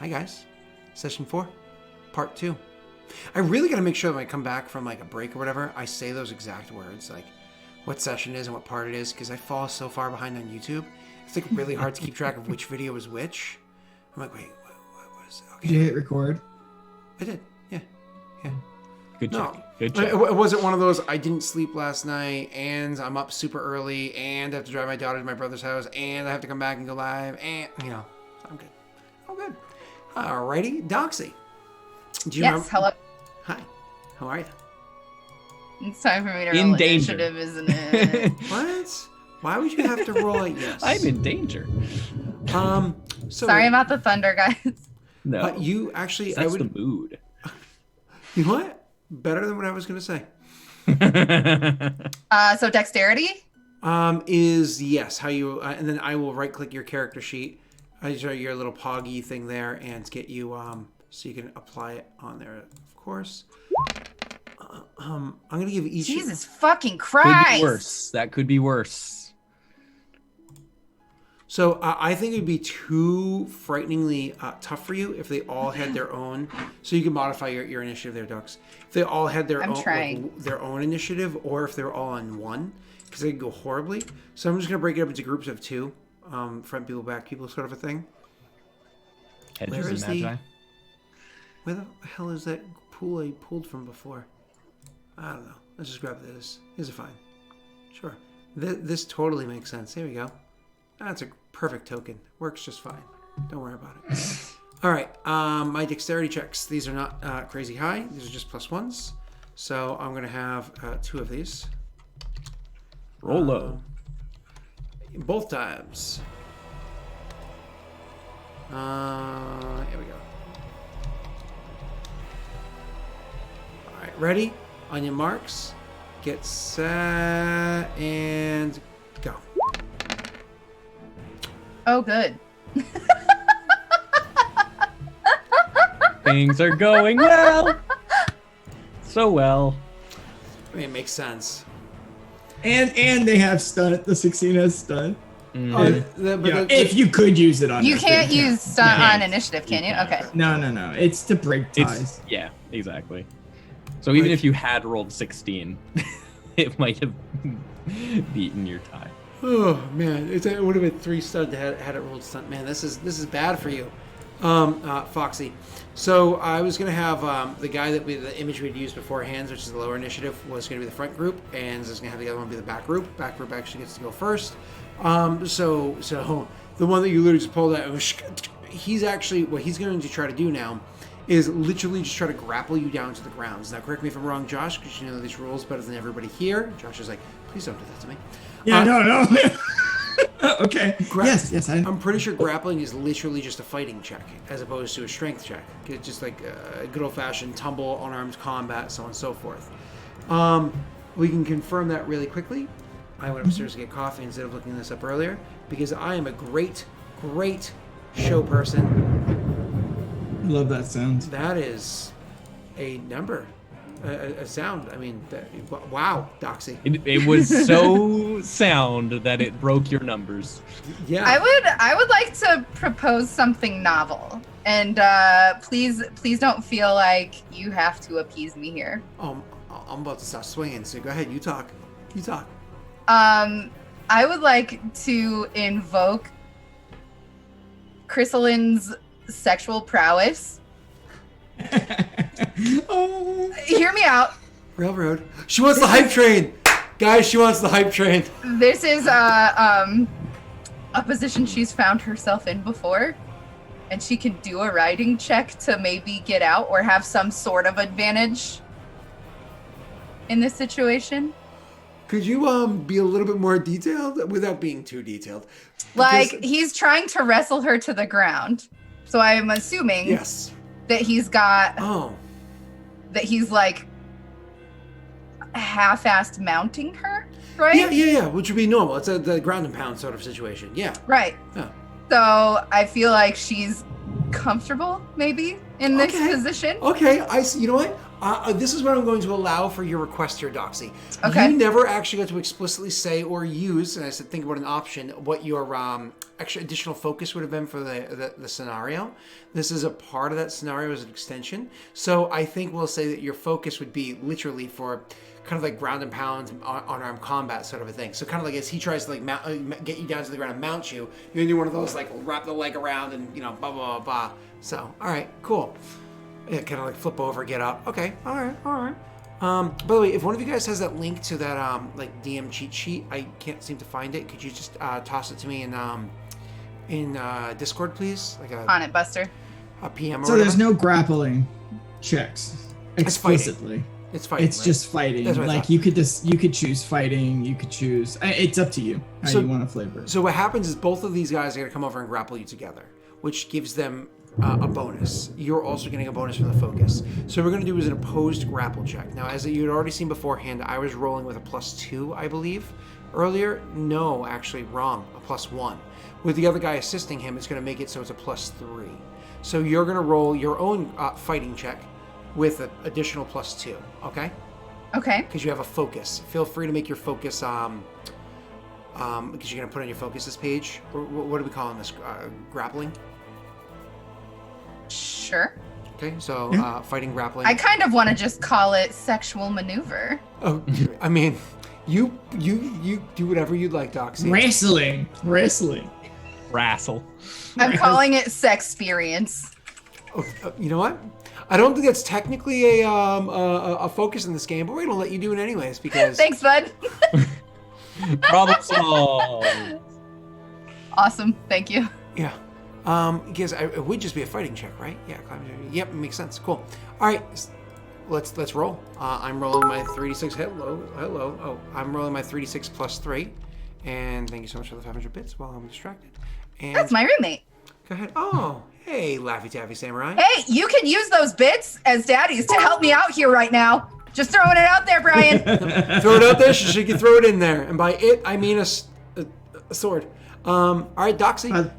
Hi guys. Session 4, part 2. I really got to make sure that when I come back from like a break or whatever, I say those exact words, like what session it is and what part it is, because I fall so far behind on YouTube. It's like really hard to keep track of which video is which. I'm like, wait, what was it? Okay. Did you hit record? I did, yeah. Good job. No, Good job. it wasn't one of those, I didn't sleep last night, and I'm up super early, and I have to drive my daughter to my brother's house, and I have to come back and go live, and, I'm good. I'm good. Alrighty, Doxy. Do you remember? Hello. Hi. How are you? It's time for me to In roll danger. initiative, isn't it? What? Why would you have to roll a yes? I'm in danger. So Sorry about the thunder, guys. No. you actually, That's I would. the mood. You know what? Better than what I was gonna say. So dexterity? Is yes. How you? And then I will right click your character sheet. I show your little poggy thing there and get you so you can apply it on there, of course. I'm gonna give each. Jesus fucking Could Christ! be worse. That could be worse. So I think it'd be too frighteningly tough for you if they all had their own. So you can modify your initiative there, Ducks. If they all had their I'm own trying. their own initiative, or if they're all on one, because they could go horribly. So I'm just gonna break it up into groups of 2, front people, back people, sort of a thing. Hedges Where and is the- magi. Where the hell is that pool I pulled from before? I don't know. Let's just grab this. These are fine. Sure. This totally makes sense. There we go. That's a perfect token. Works just fine. Don't worry about it. All right. My dexterity checks. These are not crazy high. These are just +1s. So I'm going to have 2 of these. Roll low. Both times. Here we go. All right. Ready? On your marks. Get set and go. Oh, good. Things are going well. So well. I mean, it makes sense. And they have stun. The 16 has stun. Mm. If you could use it on. You that can't thing. use stun Yeah. on initiative, can you? Okay. No. It's to break ties. Yeah, exactly. So even if you had rolled 16, it might have beaten your tie. Oh man, it would have been 3 stud had it rolled stunt. Man, this is bad for you, Foxy. So I was gonna have the guy the image we'd used beforehand, which is the lower initiative, was gonna be the front group, and I was gonna have the other one be the back group. Back group actually gets to go first. So the one that you literally just pulled out, he's actually what he's going to try to do now is literally just try to grapple you down to the ground. Now, correct me if I'm wrong, Josh, because you know these rules better than everybody here. Josh is like, please don't do that to me. Yeah, no. Okay. Yes. I'm pretty sure grappling is literally just a fighting check as opposed to a strength check. It's just like a good old-fashioned tumble, unarmed combat, so on and so forth. We can confirm that really quickly. I went upstairs to get coffee instead of looking this up earlier because I am a great show person. Love that sound. That is a number, a sound. I mean, wow, Doxy. It was so sound that it broke your numbers. Yeah. I would like to propose something novel, and please don't feel like you have to appease me here. I'm about to start swinging, so go ahead. You talk. I would like to invoke Chrysaline's sexual prowess. Oh. Hear me out. Railroad. She wants the hype train, guys. She wants the hype train. This is a position she's found herself in before, and she can do a riding check to maybe get out or have some sort of advantage in this situation. Could you be a little bit more detailed without being too detailed? Like, Because- he's trying to wrestle her to the ground. So I'm assuming yes. that he's got, Oh. that he's like half-assed mounting her, right? Yeah. Which would be normal. It's the ground and pound sort of situation. Yeah. Right. Yeah. So I feel like she's comfortable maybe in this Okay. position. Okay. I see. You know what? This is what I'm going to allow for your request here, Doxy. Okay. You never actually got to explicitly say or use, and I said think about an option, what your extra additional focus would have been for the scenario. This is a part of that scenario as an extension. So I think we'll say that your focus would be literally for kind of like ground and pound, unarmed combat sort of a thing. So kind of like as he tries to like get you down to the ground and mount you, you're gonna do one of those like wrap the leg around and blah blah blah blah. So all right, cool. Yeah, kind of like flip over, get up. Okay, all right. By the way, if one of you guys has that link to that like DM cheat sheet, I can't seem to find it. Could you just toss it to me in Discord, please? Like On it, Buster. a PM or So whatever? there's no grappling checks explicitly. It's fighting. It's right? just fighting. That's what I Like thought. you could choose fighting. You could choose. It's up to you how So- you want to flavor it. So what happens is both of these guys are going to come over and grapple you together, which gives them a bonus. You're also getting a bonus from the focus. So what we're going to do is an opposed grapple check. Now, as you'd already seen beforehand, I was rolling with a +2, I believe, earlier. No, actually, wrong. A +1. With the other guy assisting him, it's going to make it so it's a +3. So you're going to roll your own fighting check with an additional +2, okay? Okay. Because you have a focus. Feel free to make your focus, because you're going to put on your focuses page. What are we calling this? Grappling? Sure. Okay, so fighting, grappling. I kind of want to just call it sexual maneuver. Oh, I mean, you do whatever you'd like, Doxy. Wrestling. Wrestle. I'm calling it sexperience. Oh, you know what? I don't think that's technically a focus in this game, but we're gonna let you do it anyways because. Thanks, bud. Problem solved. Awesome. Thank you. Yeah. Because it would just be a fighting check, right? Yeah. Yep, it makes sense. Cool. All right, let's roll. I'm rolling my 3d6. Hello. Oh, I'm rolling my 3d6 +3, and thank you so much for the 500 bits while I'm distracted. And That's my roommate. go ahead. Oh, hey, Laffy Taffy Samurai. Hey, you can use those bits as daddies to help me out here right now. Just throwing it out there, Brian. Throw it out there. She can throw it in there, and by it I mean a sword. All right, Doxy.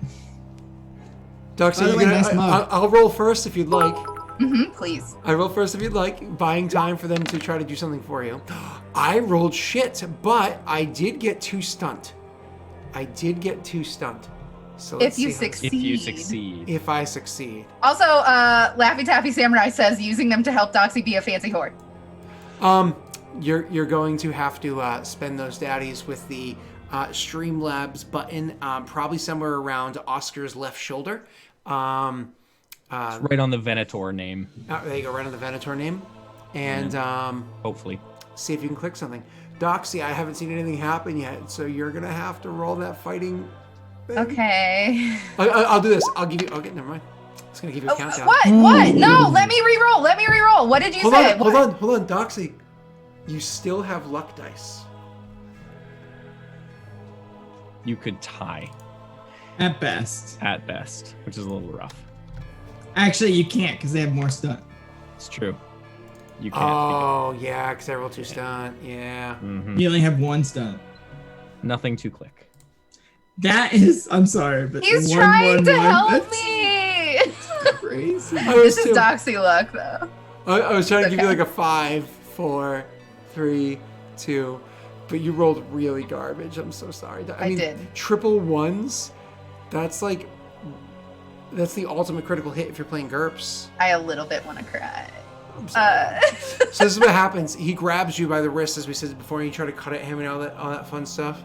Doxy, by the you're way, gonna, nice mug. I'll roll first if you'd like. Please. I roll first if you'd like, buying time for them to try to do something for you. I rolled shit, but I did get 2 stunt. So let's If you see how- succeed. If you succeed. If I succeed. Also, Laffy Taffy Samurai says using them to help Doxy be a fancy whore. You're going to have to spend those daddies with the Streamlabs button, probably somewhere around Oscar's left shoulder. It's right on the Venator name, There you go, right on the Venator name. And hopefully. see if you can click something. Doxy, I haven't seen anything happen yet, so you're going to have to roll that fighting thing. Okay. I'll do this. I'll give you... Okay, never mind. It's going to give you a countdown. What? No, let me re-roll. What did you say? Hold on, Doxy. You still have luck dice. You could tie At best. at best, which is a little rough. Actually, you can't because they have more stunt. It's true. You can't. Oh, yeah, because I rolled 2 stunt. Yeah. Hmm. You only have 1 stunt. Nothing to click. That is, I'm sorry, but He's the trying to 111, help that's me. crazy. I was This is too. Doxy luck, though. I was trying to give you Okay. like a 5, 4, 3, 2, but you rolled really garbage. I'm so sorry. I mean, did. triple ones, that's the ultimate critical hit if you're playing GURPS. I a little bit want to cry. I'm sorry. So this is what happens. He grabs you by the wrist, as we said before, and you try to cut at him and all that fun stuff.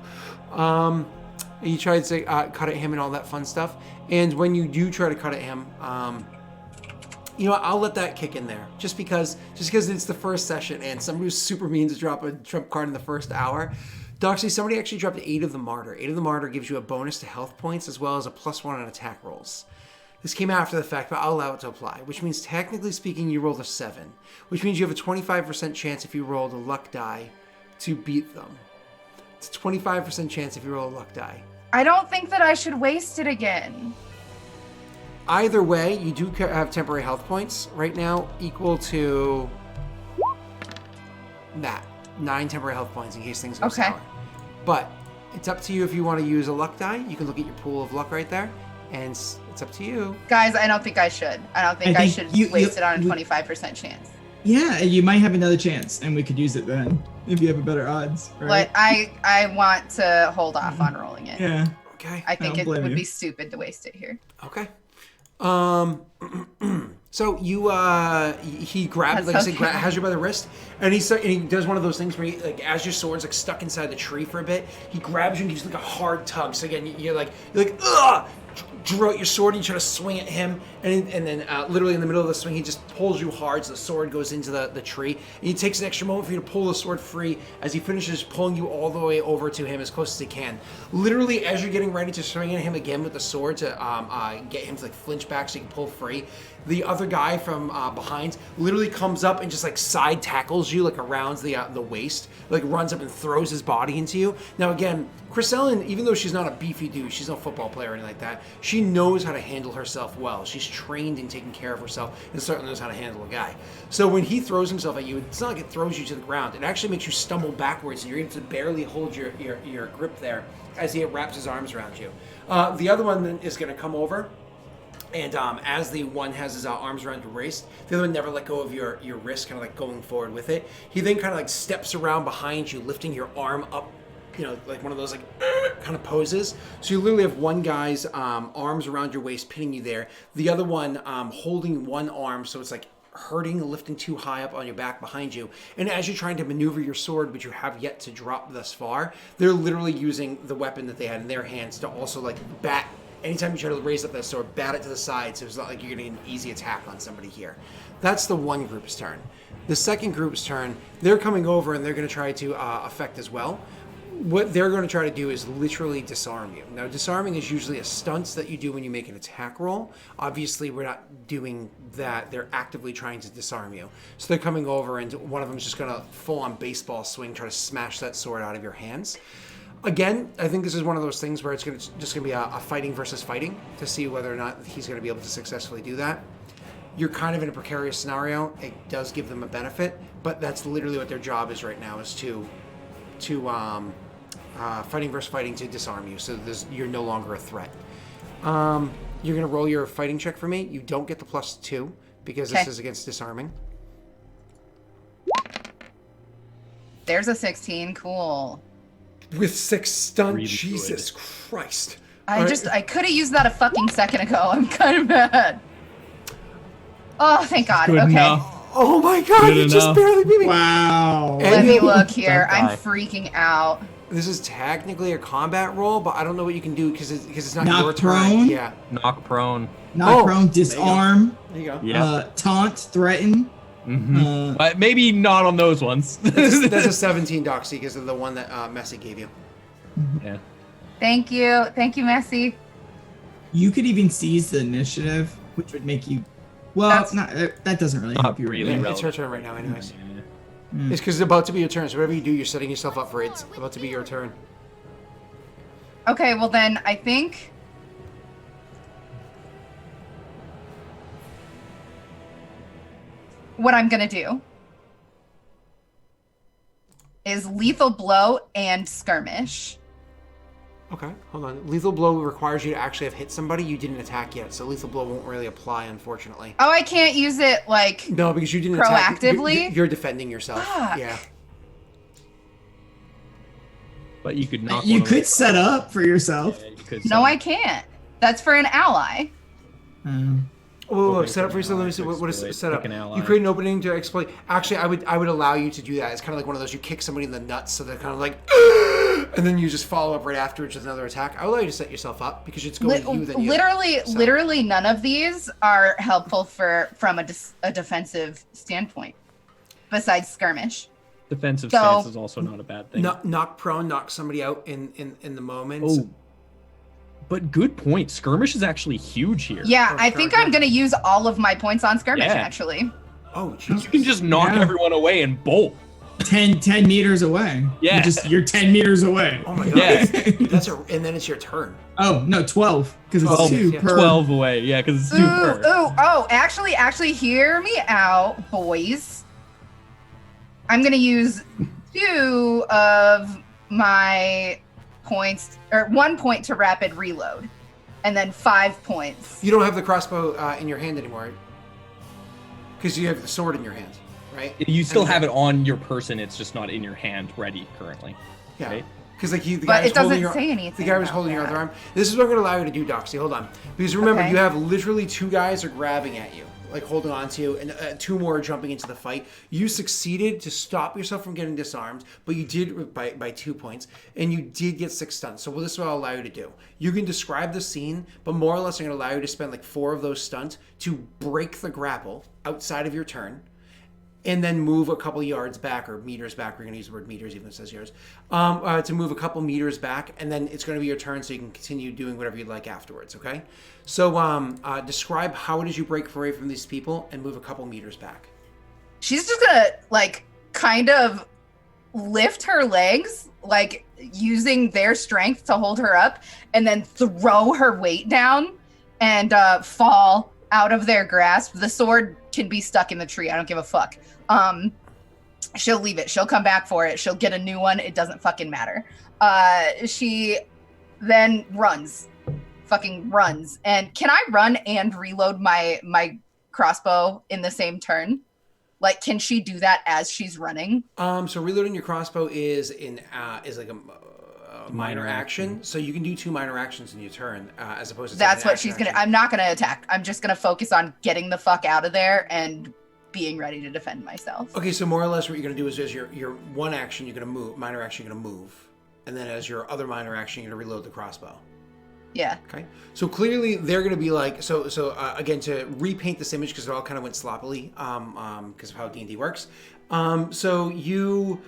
You try to cut at him and all that fun stuff. And when you do try to cut at him, you know what, I'll let that kick in there. Just because it's the first session and somebody was super mean to drop a trump card in the first hour. Doxy, somebody actually dropped 8 of the Martyr. 8 of the Martyr gives you a bonus to health points as well as a +1 on attack rolls. This came after the fact, but I'll allow it to apply, which means technically speaking, you rolled a 7, which means you have a 25% chance if you rolled a luck die to beat them. It's a 25% chance if you roll a luck die. I don't think that I should waste it again. Either way, you do have temporary health points right now equal to that. 9 temporary health points in case things go Okay. sour. But it's up to you if you want to use a luck die. You can look at your pool of luck right there, and it's up to you. Guys, I don't think I should. I don't think I think should you- waste it on a you- 25% chance. Yeah, you might have another chance, and we could use it then if you have a better odds. Right? But I want to hold off on rolling it. Yeah. Okay. I think don't it blame would you. be stupid to waste it here. Okay. So he grabs, like I said, has you by the wrist, and he does one of those things where he, like, as your sword's like stuck inside the tree for a bit, he grabs you and gives like a hard tug. So again, you're like ugh, draw out your sword and you try to swing at him, and then literally in the middle of the swing, he just pulls you hard, so the sword goes into the tree, and he takes an extra moment for you to pull the sword free as he finishes pulling you all the way over to him as close as he can. Literally, as you're getting ready to swing at him again with the sword to get him to like flinch back so you can pull free, the other guy from behind literally comes up and just like side tackles you like around the waist, like runs up and throws his body into you. Now again, Chris Ellen, even though she's not a beefy dude, she's no football player or anything like that, she knows how to handle herself well. She's trained in taking care of herself and certainly knows how to handle a guy. So when he throws himself at you, it's not like it throws you to the ground. It actually makes you stumble backwards and you're able to barely hold your grip there as he wraps his arms around you. The other one then is going to come over. And as the one has his arms around your waist, the other one never let go of your wrist, kind of like going forward with it. He then kind of like steps around behind you, lifting your arm up, like one of those like kind of poses. So you literally have one guy's arms around your waist, pinning you there. The other one holding one arm, so it's like hurting, lifting too high up on your back behind you. And as you're trying to maneuver your sword, which you have yet to drop thus far, they're literally using the weapon that they had in their hands to also like bat. Anytime you try to raise up that sword, bat it to the side, so it's not like you're getting an easy attack on somebody here. That's the one group's turn. The second group's turn, they're coming over and they're going to try to affect as well. What they're going to try to do is literally disarm you. Now, disarming is usually a stunt that you do when you make an attack roll. Obviously, we're not doing that. They're actively trying to disarm you. So they're coming over and one of them is just going to full-on baseball swing, try to smash that sword out of your hands. Again, I think this is one of those things where it's just going to be a fighting versus fighting to see whether or not he's going to be able to successfully do that. You're kind of in a precarious scenario. It does give them a benefit, but that's literally what their job is right now, is to fighting versus fighting to disarm you. So you're no longer a threat. You're going to roll your fighting check for me. You don't get the +2 because this is against disarming. There's a 16. Cool. With 6 stun, Really Jesus Christ. I could have used that a fucking second ago. I'm kind of mad. Oh, thank God. Good Okay. enough. Oh my God, Good you just enough. barely beat me. Wow. Let And me look here. Don't die. I'm freaking out. this is technically a combat roll, but I don't know what you can do because it's not Knock your turn. prone? Yeah. Knock prone. Knock Oh, prone, disarm, There you go. Yeah. taunt, threaten. But maybe not on those ones. That's a 17 Doxy because of the one that Messi gave you. Yeah. Thank you. Thank you, Messi. You could even seize the initiative, which would make you. Well, that doesn't really Not help you. really. Yeah, Really. it's her turn right now, anyways. Yeah. It's because it's about to be your turn. So whatever you do, you're setting yourself up for it. It's about to be your turn. Okay, well then I think what I'm gonna do is lethal blow and skirmish. Okay, hold on. Lethal blow requires you to actually have hit somebody. You didn't attack yet, so lethal blow won't really apply, unfortunately. Oh, I can't use it like No, because you didn't attack. Proactively? You're defending yourself. Fuck. Yeah. But you could knock. You one of could them- set up for yourself. Yeah, you could no, I can't. That's for an ally. Whoa, Opening set up for for an yourself. Let me ally see. to What is exploit. set up? Pick an ally. You create an opening to exploit. Actually, I would allow you to do that. It's kind of like one of those you kick somebody in the nuts, so they're kind of like, and then you just follow up right afterwards with another attack. I will allow you to set yourself up because it's going you then you. Literally, none of these are helpful from a defensive standpoint. Besides skirmish. Defensive So- stance is also not a bad thing. Knock prone, knock somebody out in the moment. Oh. But good point. Skirmish is actually huge here. Yeah, Oh, I sure, think sure. I'm gonna use all of my points on skirmish. Yeah. Actually. Oh, Jesus. You can just knock Yeah. everyone away and bolt. 10 meters away. Yeah. You're 10 meters away. Oh my God. Yeah. And then it's your turn. Oh, no, 12. Because it's 12, 2 yeah. per. 12 away. Yeah, because it's 2 per. Actually, hear me out, boys. I'm gonna use 2 of my points, or 1 point to rapid reload, and then 5 points. You don't have the crossbow in your hand anymore, because you have the sword in your hand. right? You still And have it on your person. It's just not in your hand, ready currently. Yeah. Right? Because like the But guy was it doesn't holding your, say anything the guy was about holding your that. other arm. This is what I'm going to allow you to do, Doxy. Hold on. Because remember, Okay. you have literally 2 guys are grabbing at you, like holding on to you, and 2 more are jumping into the fight. You succeeded to stop yourself from getting disarmed, but you did by 2 points, and you did get 6 stuns. So this is what I'll allow you to do. You can describe the scene, but more or less I'm going to allow you to spend like 4 of those stuns to break the grapple outside of your turn, and then move a couple yards back or meters back. We're going to use the word meters, even though it says yards, to move a couple meters back, and then it's going to be your turn, so you can continue doing whatever you'd like afterwards. Okay. So describe how it is you break away from these people and move a couple meters back. She's just gonna like kind of lift her legs, like using their strength to hold her up, and then throw her weight down and fall out of their grasp. The sword can be stuck in the tree. I don't give a fuck. She'll leave it. She'll come back for it. She'll get a new one. It doesn't fucking matter. She then runs. Fucking runs. And can I run and reload my crossbow in the same turn? Like, can she do that as she's running? So reloading your crossbow is like a minor action. So you can do 2 minor actions in your turn, as opposed to That's an what she's gonna. I'm not gonna attack. I'm just gonna focus on getting the fuck out of there and being ready to defend myself. Okay, so more or less what you're going to do is as your one action, you're going to move, minor action, you're going to move. And then as your other minor action, you're going to reload the crossbow. Yeah. Okay. So clearly they're going to be like, so again, to repaint this image, because it all kind of went sloppily, because of how D&D works. So you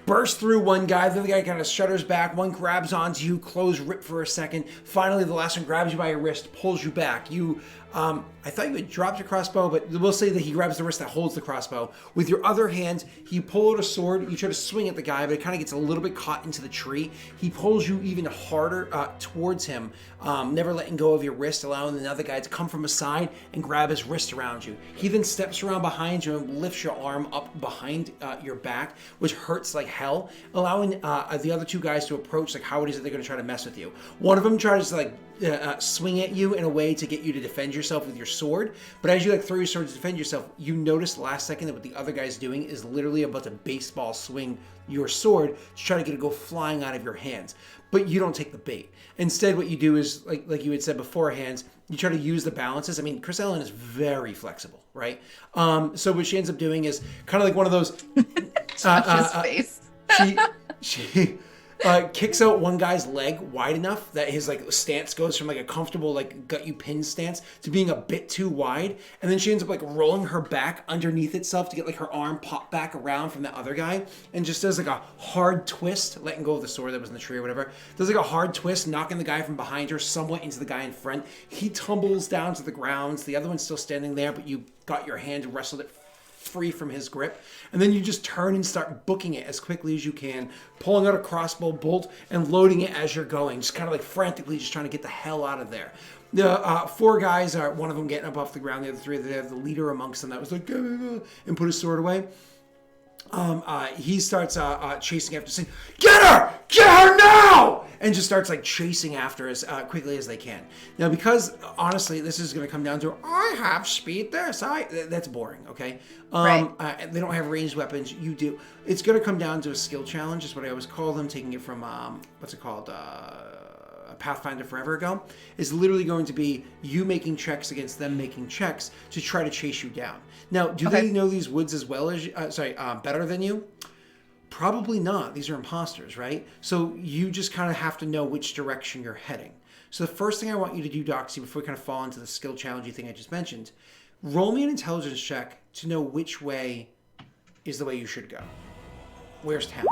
burst through one guy, the other guy kind of shudders back, one grabs onto you, clothes rip for a second. Finally, the last one grabs you by your wrist, pulls you back. You, I thought you had dropped your crossbow, but we'll say that he grabs the wrist that holds the crossbow. With your other hand, you pull out a sword, you try to swing at the guy, but it kind of gets a little bit caught into the tree. He pulls you even harder towards him, never letting go of your wrist, allowing the other guy to come from a side and grab his wrist around you. He then steps around behind you and lifts your arm up behind your back, which hurts like hell, allowing the other 2 guys to approach like how it is that they're going to try to mess with you. One of them tries to like swing at you in a way to get you to defend yourself with your sword, but as you like throw your sword to defend yourself, you notice last second that what the other guy's doing is literally about to baseball swing your sword to try to get it to go flying out of your hands, but you don't take the bait. Instead, what you do is like you had said beforehand, you try to use the balances. I mean, Chris Ellen is very flexible, right? So what she ends up doing is kind of like one of those His face. she kicks out one guy's leg wide enough that his like stance goes from like a comfortable like gut you pin stance to being a bit too wide, and then she ends up like rolling her back underneath itself to get like her arm popped back around from the other guy, and just does like a hard twist, letting go of the sword that was in the tree or whatever, does like a hard twist, knocking the guy from behind her somewhat into the guy in front. He tumbles down to the ground. The other one's still standing there, but you got your hand and wrestled it free from his grip, and then you just turn and start booking it as quickly as you can, pulling out a crossbow bolt and loading it as you're going, just kind of like frantically just trying to get the hell out of there. The 4 guys are, one of them getting up off the ground, the other 3, they have the leader amongst them that was like, and put his sword away. He starts chasing after, saying, "Get her now!" and just starts like chasing after as quickly as they can. Now, because honestly, this is going to come down to, I have speed this. That's boring, okay? Right. They don't have ranged weapons. You do. It's going to come down to a skill challenge, is what I always call them, taking it from, what's it called? Pathfinder forever ago, is literally going to be you making checks against them making checks to try to chase you down. Now, do they know these woods as well as better than you? Probably not. These are imposters, right? So you just kind of have to know which direction you're heading. So the first thing I want you to do, Doxy, before we kind of fall into the skill challengey thing I just mentioned, roll me an intelligence check to know which way is the way you should go. Where's town?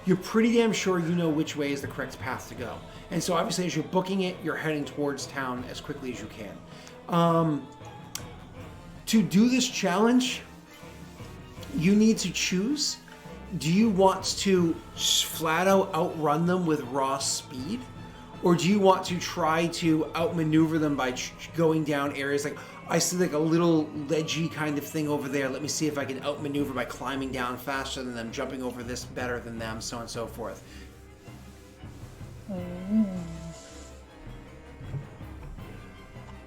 You're pretty damn sure you know which way is the correct path to go. And so obviously as you're booking it, you're heading towards town as quickly as you can. To do this challenge, you need to choose. Do you want to flat out outrun them with raw speed? Or do you want to try to outmaneuver them by going down areas like, I see like a little ledgy kind of thing over there. Let me see if I can outmaneuver by climbing down faster than them, jumping over this better than them, so on and so forth.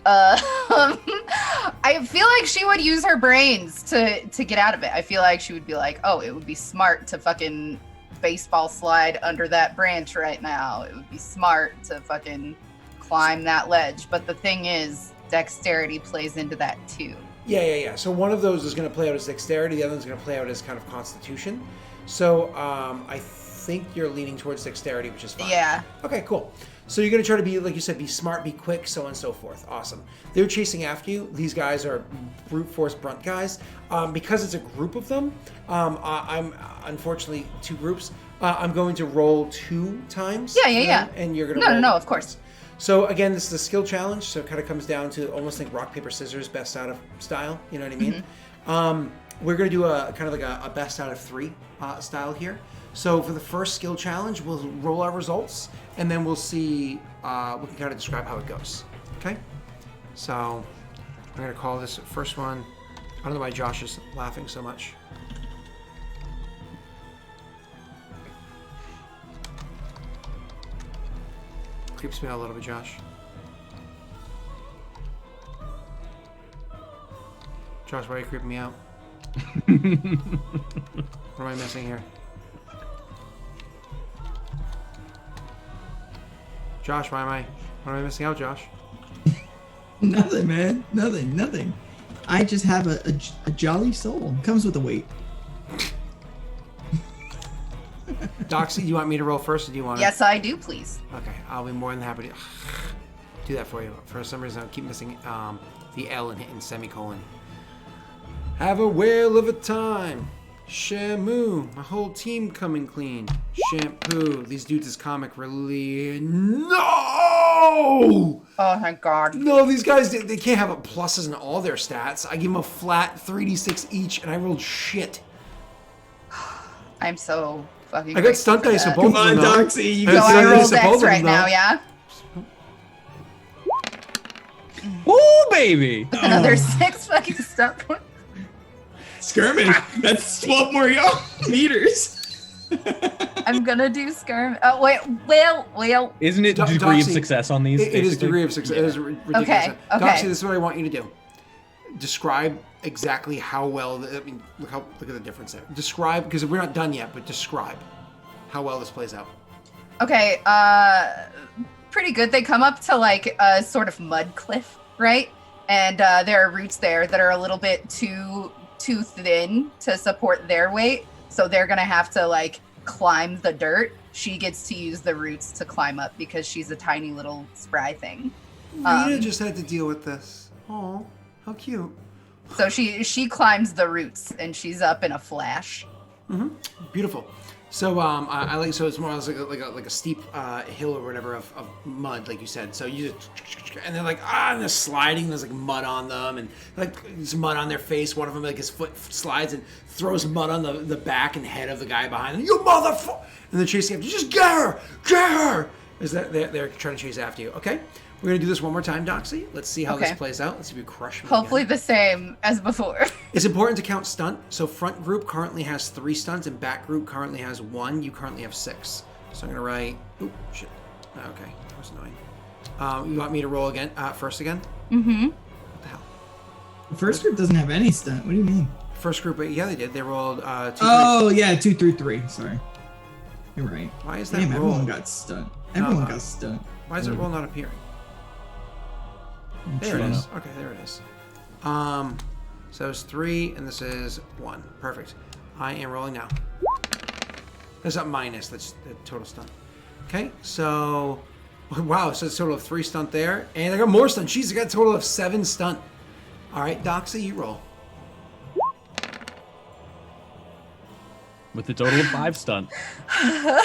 I I feel like she would use her brains to get out of it. I feel like she would be like, oh, it would be smart to fucking baseball slide under that branch right now. It would be smart to fucking climb that ledge. But the thing is, dexterity plays into that too. Yeah. So one of those is going to play out as dexterity. The other one's going to play out as kind of constitution. So I think you're leaning towards dexterity, which is fine. Yeah. Okay, cool. So you're going to try to be, like you said, be smart, be quick, so on and so forth. Awesome. They're chasing after you. These guys are brute force brunt guys. Because it's a group of them, I'm unfortunately 2 groups. I'm going to roll 2 times. Yeah. And you're going to No, of course. So again, this is a skill challenge, so it kind of comes down to almost like rock, paper, scissors, best out of style. You know what I mean? Mm-hmm. We're going to do a kind of like a best out of 3 style here. So for the first skill challenge, we'll roll our results, and then we'll see, we can kind of describe how it goes. Okay? So I'm going to call this first one. I don't know why Josh is laughing so much. Creeps me out a little bit, Josh. Josh, why are you creeping me out? What am I missing here? Josh, what am I missing out, Josh? Nothing, man. Nothing. I just have a jolly soul. Comes with a weight. Doxy, do you want me to roll first, or do you want to? Yes, I do, please. Okay, I'll be more than happy to do that for you. For some reason, I keep missing the L in semicolon. Have a whale of a time. Shamu, my whole team coming clean. Shampoo, these dudes is comic relief. No! Oh, thank God. No, these guys, they can't have pluses in all their stats. I give them a flat 3d6 each, and I rolled shit. I'm so fucking I got stunt dice for both Come of on, them. though. Doxy. You I So got got I stunt roll dice for both dex of them, right now, though. yeah? Ooh, baby! Another 6 fucking stunt points. Skirmish. That's 12 more meters. I'm gonna do skirmish. Oh, wait, well. Isn't it Do- degree of Doxy, success on these? It is basically? degree of success. It is ridiculous. Okay. Doxy, this is what I want you to do. Describe exactly how well. Look at the difference there. Describe, because we're not done yet, but describe how well this plays out. Okay, pretty good. They come up to like a sort of mud cliff, right? And there are roots there that are a little bit too thin to support their weight. So they're gonna have to like climb the dirt. She gets to use the roots to climb up because she's a tiny little spry thing. Rita just had to deal with this. Oh, how cute. So she climbs the roots and she's up in a flash. Beautiful. So I like, so it's more like a steep hill or whatever of mud, like you said. So you just, and they're like, and they're sliding. There's like mud on them, and like there's mud on their face. One of them, like his foot slides and throws mud on the back and head of the guy behind them. You motherfucker! And they're chasing after you. Just get her! Is that they're trying to chase after you? Okay, we're gonna do this one more time, Doxy. Let's see how this Okay. plays out. Let's see if you crush me. Hopefully again. the same as before. It's important to count stunt. So front group currently has 3 stunts, and back group currently has 1. You currently have 6. So I'm gonna write. Oop, shit. Okay, that was annoying. You want me to roll again? First again? Mm-hmm. What the hell? The first group doesn't have any stunt. What do you mean? First group, yeah, they did. They rolled 2. Oh, yeah, 2 through 3. Sorry. You're right. Why is that Damn, roll? everyone got stunt. Everyone got stunt. Why is it roll not appearing? I'm There it trying is. to- Okay, there it is. So it's 3, and this is 1. Perfect. I am rolling now. That's not minus. That's the total stunt. Okay, so wow. So it's a total of 3 stunt there, and I got more stunt. Jeez, I got a total of 7 stunt. All right, Doxy, you roll. With a total of 5 stunt.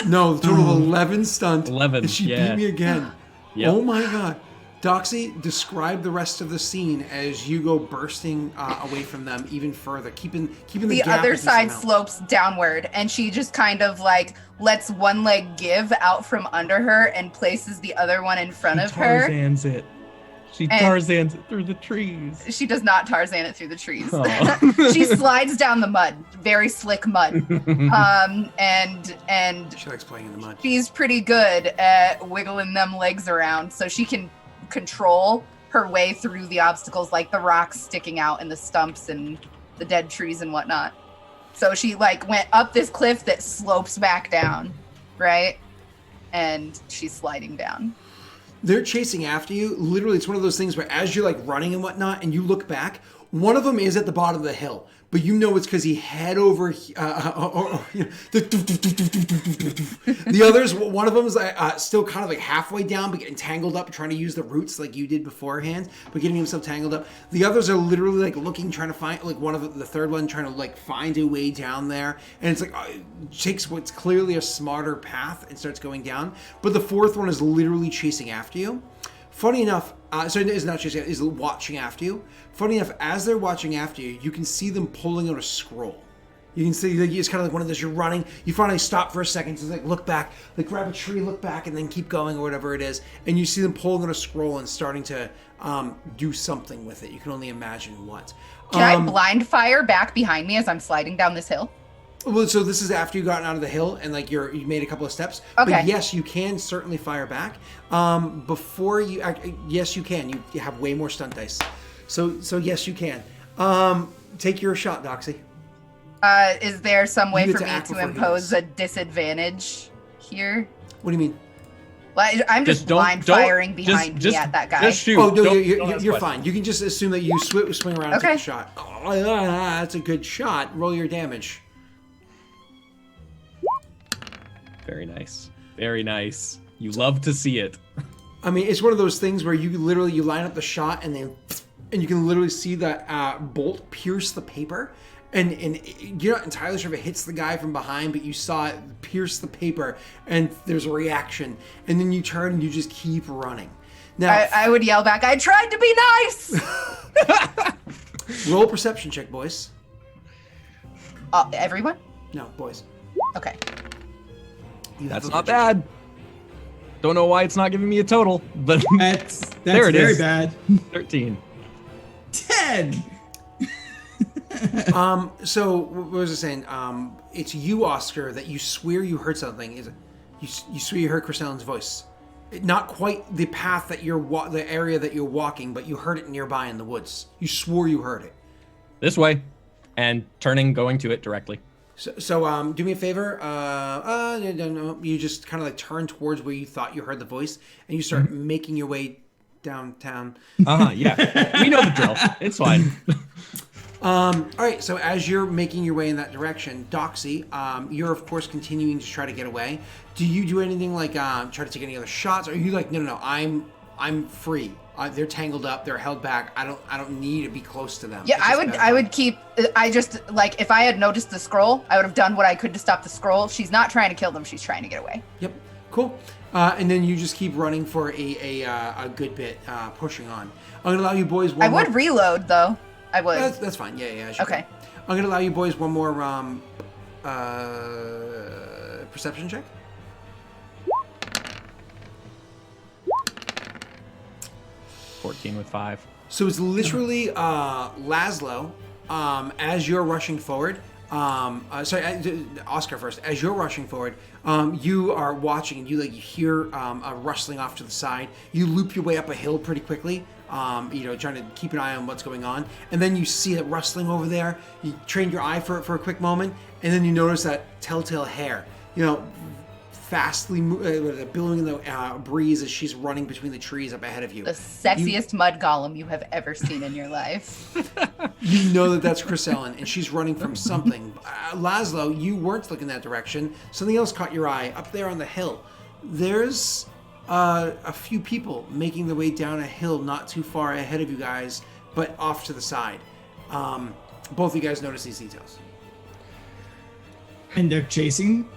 No, the total of 11 stunt. 11, And she yeah. beat me again. Yep. Oh my god. Doxy, describe the rest of the scene as you go bursting away from them even further, keeping the The gap other a decent side amount. slopes downward, and she just kind of like lets one leg give out from under her and places the other one in front of her. Tarzan's it. She And- Tarzan's it through the trees. She does not Tarzan it through the trees. Aw. She slides down the mud, very slick mud. And She likes playing in the mud. she's pretty good at wiggling them legs around, so she can control her way through the obstacles, like the rocks sticking out and the stumps and the dead trees and whatnot. So she like went up this cliff that slopes back down, right? And she's sliding down. They're chasing after you. Literally, it's one of those things where as you're like running and whatnot, and you look back, one of them is at the bottom of the hill, but you know it's because he head over. The others, one of them is still kind of like halfway down, but getting tangled up, trying to use the roots like you did beforehand, but getting himself tangled up. The others are literally like looking, trying to find like one of the third one trying to like find a way down there, and it's like takes what's clearly a smarter path and starts going down. But the fourth one is literally chasing after you. Funny enough, is not chasing, is watching after you. Funny enough, as they're watching after you, you can see them pulling out a scroll. You can see like, it's kind of like one of those, you're running, you finally stop for a second to like look back, like grab a tree, look back, and then keep going or whatever it is. And you see them pulling out a scroll and starting to do something with it. You can only imagine what. Can I blind fire back behind me as I'm sliding down this hill? Well, so this is after you've gotten out of the hill and like you made a couple of steps. Okay. But yes, you can certainly fire back. Before you, yes, you can. You have way more stunt dice. So yes, you can. Take your shot, Doxy. Is there some way You for get to me act to before he impose does. a disadvantage here? What do you mean? Well, I'm just blind firing behind me at that guy. Just shoot. Oh, no, Don't you're ask fine. questions. You can just assume that you swing around and Okay. take a shot. Oh, that's a good shot. Roll your damage. Very nice. Very nice. You love to see it. I mean, it's one of those things where you line up the shot and you can literally see that bolt pierce the paper. And you're not entirely sure if it hits the guy from behind, but you saw it pierce the paper and there's a reaction. And then you turn and you just keep running. Now, I would yell back, I tried to be nice! roll a perception check, boys. Everyone? No, boys. Okay. You have That's a not perception bad. Don't know why it's not giving me a total, but That's There it very is. bad. 13. 10. So what was I saying? It's you, Oscar, that you swear you heard something. You swear you heard Chrisellen's voice. Not quite the path that the area that you're walking, but you heard it nearby in the woods. You swore you heard it. This way. And turning, going to it directly. So do me a favor. No, you just kind of like turn towards where you thought you heard the voice, and you start making your way downtown. Yeah. We know the drill. It's fine. All right, so as you're making your way in that direction, Doxy, you're of course continuing to try to get away. Do you do anything like try to take any other shots? Or are you like, no, I'm free. They're tangled up. They're held back. I don't need to be close to them. Yeah, It's just I would keep. I just like if I had noticed the scroll, I would have done what I could to stop the scroll. She's not trying to kill them. She's trying to get away. Yep, cool. And then you just keep running for a good bit, pushing on. I'm gonna allow you boys one I more. would reload though. I would. That's fine. Yeah. Sure. Okay. I'm gonna allow you boys one more perception check. With 5. So it's literally Laszlo, as you're rushing forward. Oscar first. As you're rushing forward, you are watching and you hear a rustling off to the side. You loop your way up a hill pretty quickly. Trying to keep an eye on what's going on, and then you see it rustling over there. You train your eye for a quick moment, and then you notice that telltale hair. Fastly billowing in the breeze as she's running between the trees up ahead of you. The sexiest mud golem you have ever seen in your life. You know that's Chrisellen, and she's running from something. Laszlo, you weren't looking that direction. Something else caught your of up there on the hill. There's a few people making their way down a hill not too far ahead of you guys, but off to the side. Both of you guys notice these details. And they're chasing.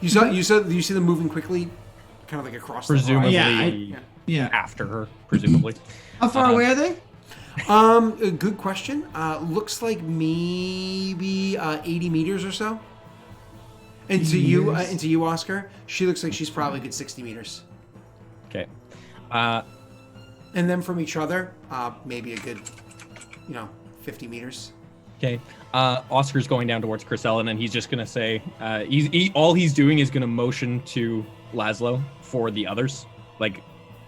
You see them moving quickly, kind of like across Presumably the Yeah, Yeah. after her, presumably. How far away are they? A good question. Looks like maybe 80 meters or so. And to you, Oscar, she looks like she's probably a good 60 meters. Okay. And then from each other, maybe a good, 50 meters. Okay. Oscar's going down towards Chrisellen, and he's just gonna say, all he's doing is gonna motion to Laszlo for the others, like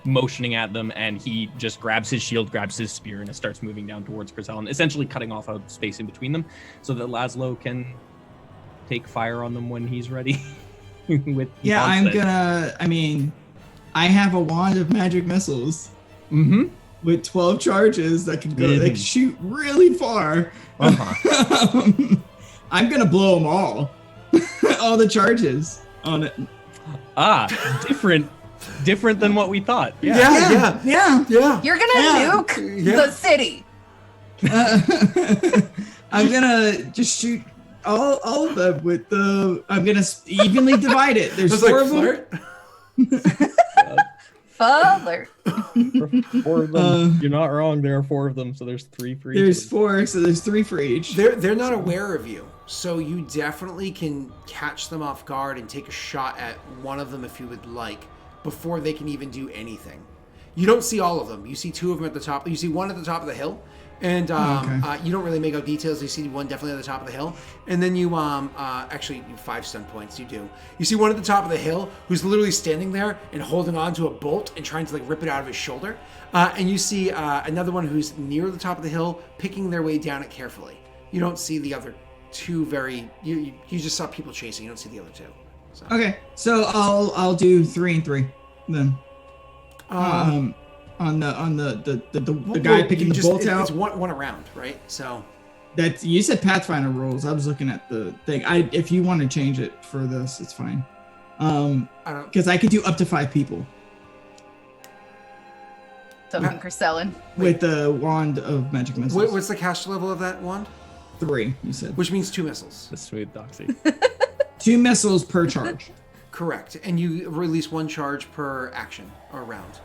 motioning at them, and he just grabs his shield, grabs his spear, and it starts moving down towards Crisellan, essentially cutting off a space in between them so that Laszlo can take fire on them when he's ready. Yeah, I mean, I have a wand of magic missiles with 12 charges that can go, that shoot really far. I'm gonna blow them all. All the charges on it. Different than what we thought. Yeah. You're gonna nuke the city. I'm gonna just shoot all of them with the. I'm gonna evenly divide it. There's four of them. Father. 4 of them. You're not wrong. There are 4 of them, so there's 3 for each. There's 4, so there's 3 for each. They're not aware of you, so you definitely can catch them off guard and take a shot at one of them if you would like, before they can even do anything. You don't see all of them. You see 2 of them at the top. You see one at the top of the hill, and you don't really make out details. You see one definitely at the top of the hill, and then you actually 5 stun points. You do. You see one at the top of the hill who's literally standing there and holding on to a bolt and trying to like rip it out of his shoulder, and you see another one who's near the top of the hill picking their way down it carefully. You don't see the other 2 very. You just saw people chasing. You don't see the other 2. So. Okay, so I'll do 3 and 3 then. On the guy picking the bolts out. It's one around, right? So that's, you said Pathfinder rules. I was looking at the thing. If you want to change it for this, it's fine. Because I could do up to 5 people. So can Crisellan. With the wand of magic missiles. What's the caster level of that wand? 3, you said. Which means 2 missiles. The smooth doxy. 2 missiles per charge. Correct, and you release 1 charge per action or round.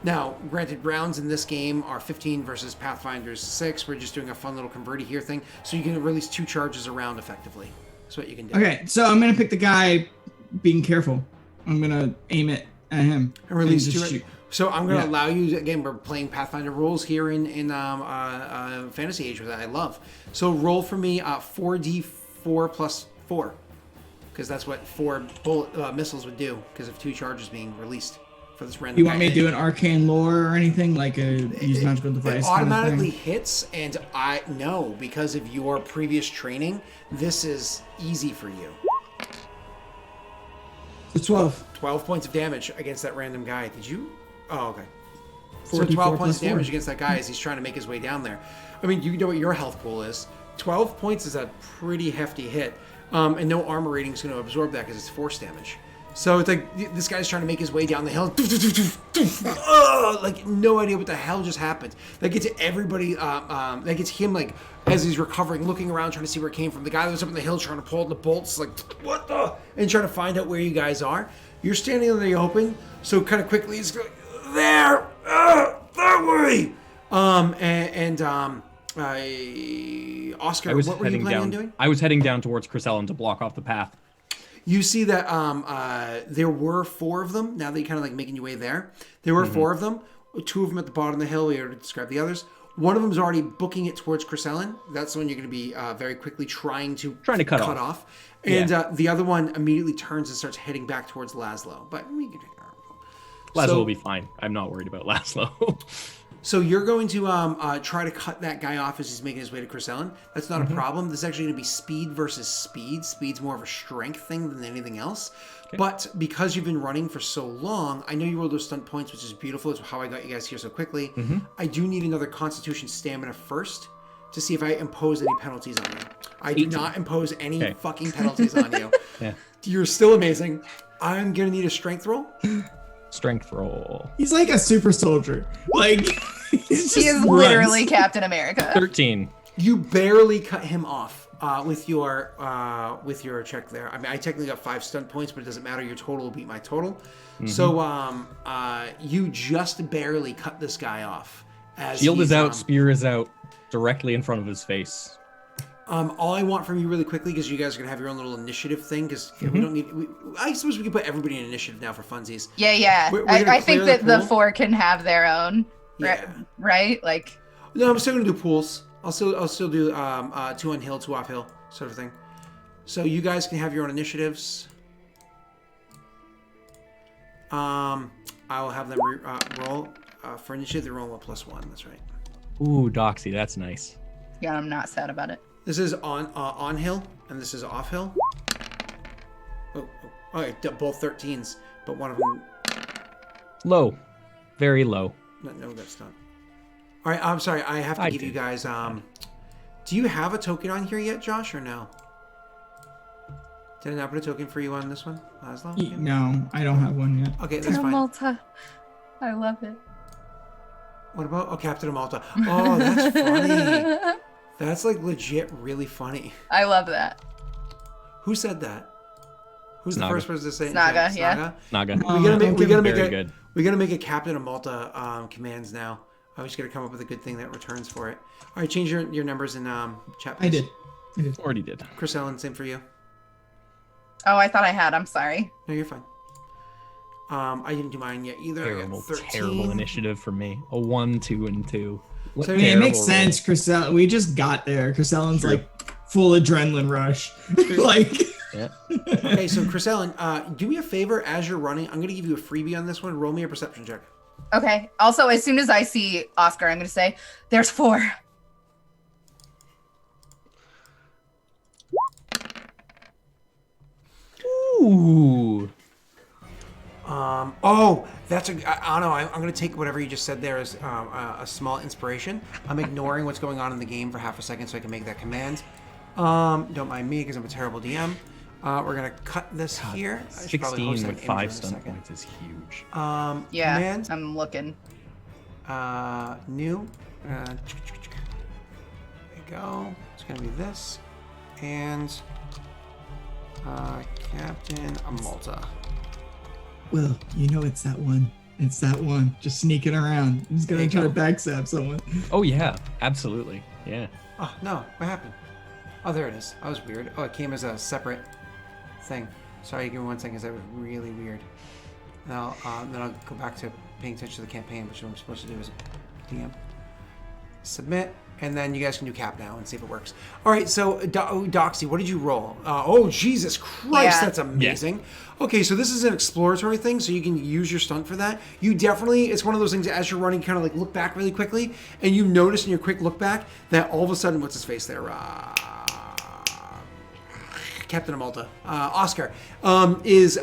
Now, granted, rounds in this game are 15 versus Pathfinder's 6. We're just doing a fun little converty here thing, so you can release 2 charges a round effectively. That's what you can do. Okay, so I'm gonna pick the guy being careful. I'm gonna aim it at him and release 2. Shoot. So I'm going to allow you, again, we're playing Pathfinder rules here in Fantasy Age, which I love. So roll for me 4d4 plus 4, because that's what 4 bullet missiles would do, because of 2 charges being released for this random. You want me to do an arcane lore or anything, like use magical device? It automatically hits, and I know, because of your previous training, this is easy for you. So 12. 12 points of damage against that random guy. Did you? Oh, okay. So 12 points of damage against that guy as he's trying to make his way down there. I mean, you know what your health pool is. 12 points is a pretty hefty hit. And no armor rating is going to absorb that because it's force damage. So it's like this guy's trying to make his way down the hill. Like no idea what the hell just happened. That gets everybody. That gets him like as he's recovering, looking around, trying to see where it came from. The guy that was up on the hill trying to pull the bolts, like what the, and trying to find out where you guys are. You're standing in the open, so kind of quickly he's going there, that way. Oscar, what were you planning on doing? I was heading down towards Crisellan to block off the path. You see that there were 4 of them. Now that you're kind of like making your way there, there were 4 of them. 2 of them at the bottom of the hill. We already described the others. One of them is already booking it towards Crisellan. That's the one you're going to be very quickly trying to cut off. And the other one immediately turns and starts heading back towards Laszlo. But we can. Laszlo will be fine. I'm not worried about Laszlo. So you're going to try to cut that guy off as he's making his way to Crisellan. That's not a problem. This is actually going to be speed versus speed. Speed's more of a strength thing than anything else. Okay. But because you've been running for so long, I know you rolled those stunt points, which is beautiful. It's how I got you guys here so quickly. I do need another Constitution stamina first to see if I impose any penalties on you. I do not impose any fucking penalties on you. You're still amazing. I'm going to need a strength roll. Strength roll. He's like a super soldier. Like he is literally Captain America. 13. You barely cut him off with your check there. I mean, I technically got 5 stunt points, but it doesn't matter. Your total will beat my total. So you just barely cut this guy off. As shield is out, spear is out, directly in front of his face. All I want from you really quickly, because you guys are going to have your own little initiative thing, because we don't need... I suppose we can put everybody in initiative now for funsies. Yeah. I think that the 4 can have their own, right? Like... No, I'm still going to do pools. I'll still do 2 on hill, 2 off hill, sort of thing. So you guys can have your own initiatives. I will have them roll for initiative. They roll a +1. That's right. Ooh, Doxy, that's nice. Yeah, I'm not sad about it. This is on hill, and this is off hill. Oh, both 13s, but one of them. Low, very low. No, that's not. All right, I'm sorry. I have to give you guys. Do you have a token on here yet, Josh, or no? Did I not put a token for you on this one, Laszlo? No, I don't have one yet. Okay, that's fine. Malta. I love it. What about Captain of Malta? Oh, that's funny. That's like legit really funny. I love that. Who said that? Who's the first person to say it? Snaga, yeah. Snaga. We gotta make a Captain of Malta commands now. I was gonna come up with a good thing that returns for it. All right, change your numbers in chat. Please. I did. Already did. Chris Ellen, same for you. Oh, I thought I had. I'm sorry. No, you're fine. I didn't do mine yet either. Terrible initiative for me. A 1, 2, and 2. I mean, it makes sense, Chris Ellen. We just got there. Chris Ellen's like full adrenaline rush. Like. Yeah. Okay, so Chris Ellen, do me a favor as you're running. I'm going to give you a freebie on this one. Roll me a perception check. Okay. Also, as soon as I see Oscar, I'm going to say, "There's 4." Ooh. That's I don't know. I'm going to take whatever you just said there as a small inspiration. I'm ignoring what's going on in the game for half a second so I can make that command. Don't mind me because I'm a terrible DM. We're going to cut this here. 16 with 5 stun points is huge. Yeah, command. I'm looking. New. There we go. It's going to be this. And Captain Malta. Well, you know it's that one. It's that one. Just sneaking around. He's gonna try to backstab someone. Oh yeah, absolutely. Yeah. Oh no, what happened? Oh, there it is. That was weird. Oh, it came as a separate thing. Sorry, give me 1 second. That was really weird. Now, then I'll go back to paying attention to the campaign, which is what I'm supposed to do as a DM. Submit, and then you guys can do cap now and see if it works. All right, so Doxy, what did you roll? Oh, Jesus Christ, that's amazing. Yeah. Okay, so this is an exploratory thing, so you can use your stunt for that. You definitely, it's one of those things as you're running, kind of like look back really quickly, and you notice in your quick look back that all of a sudden, what's his face there? Captain of Malta, Oscar, is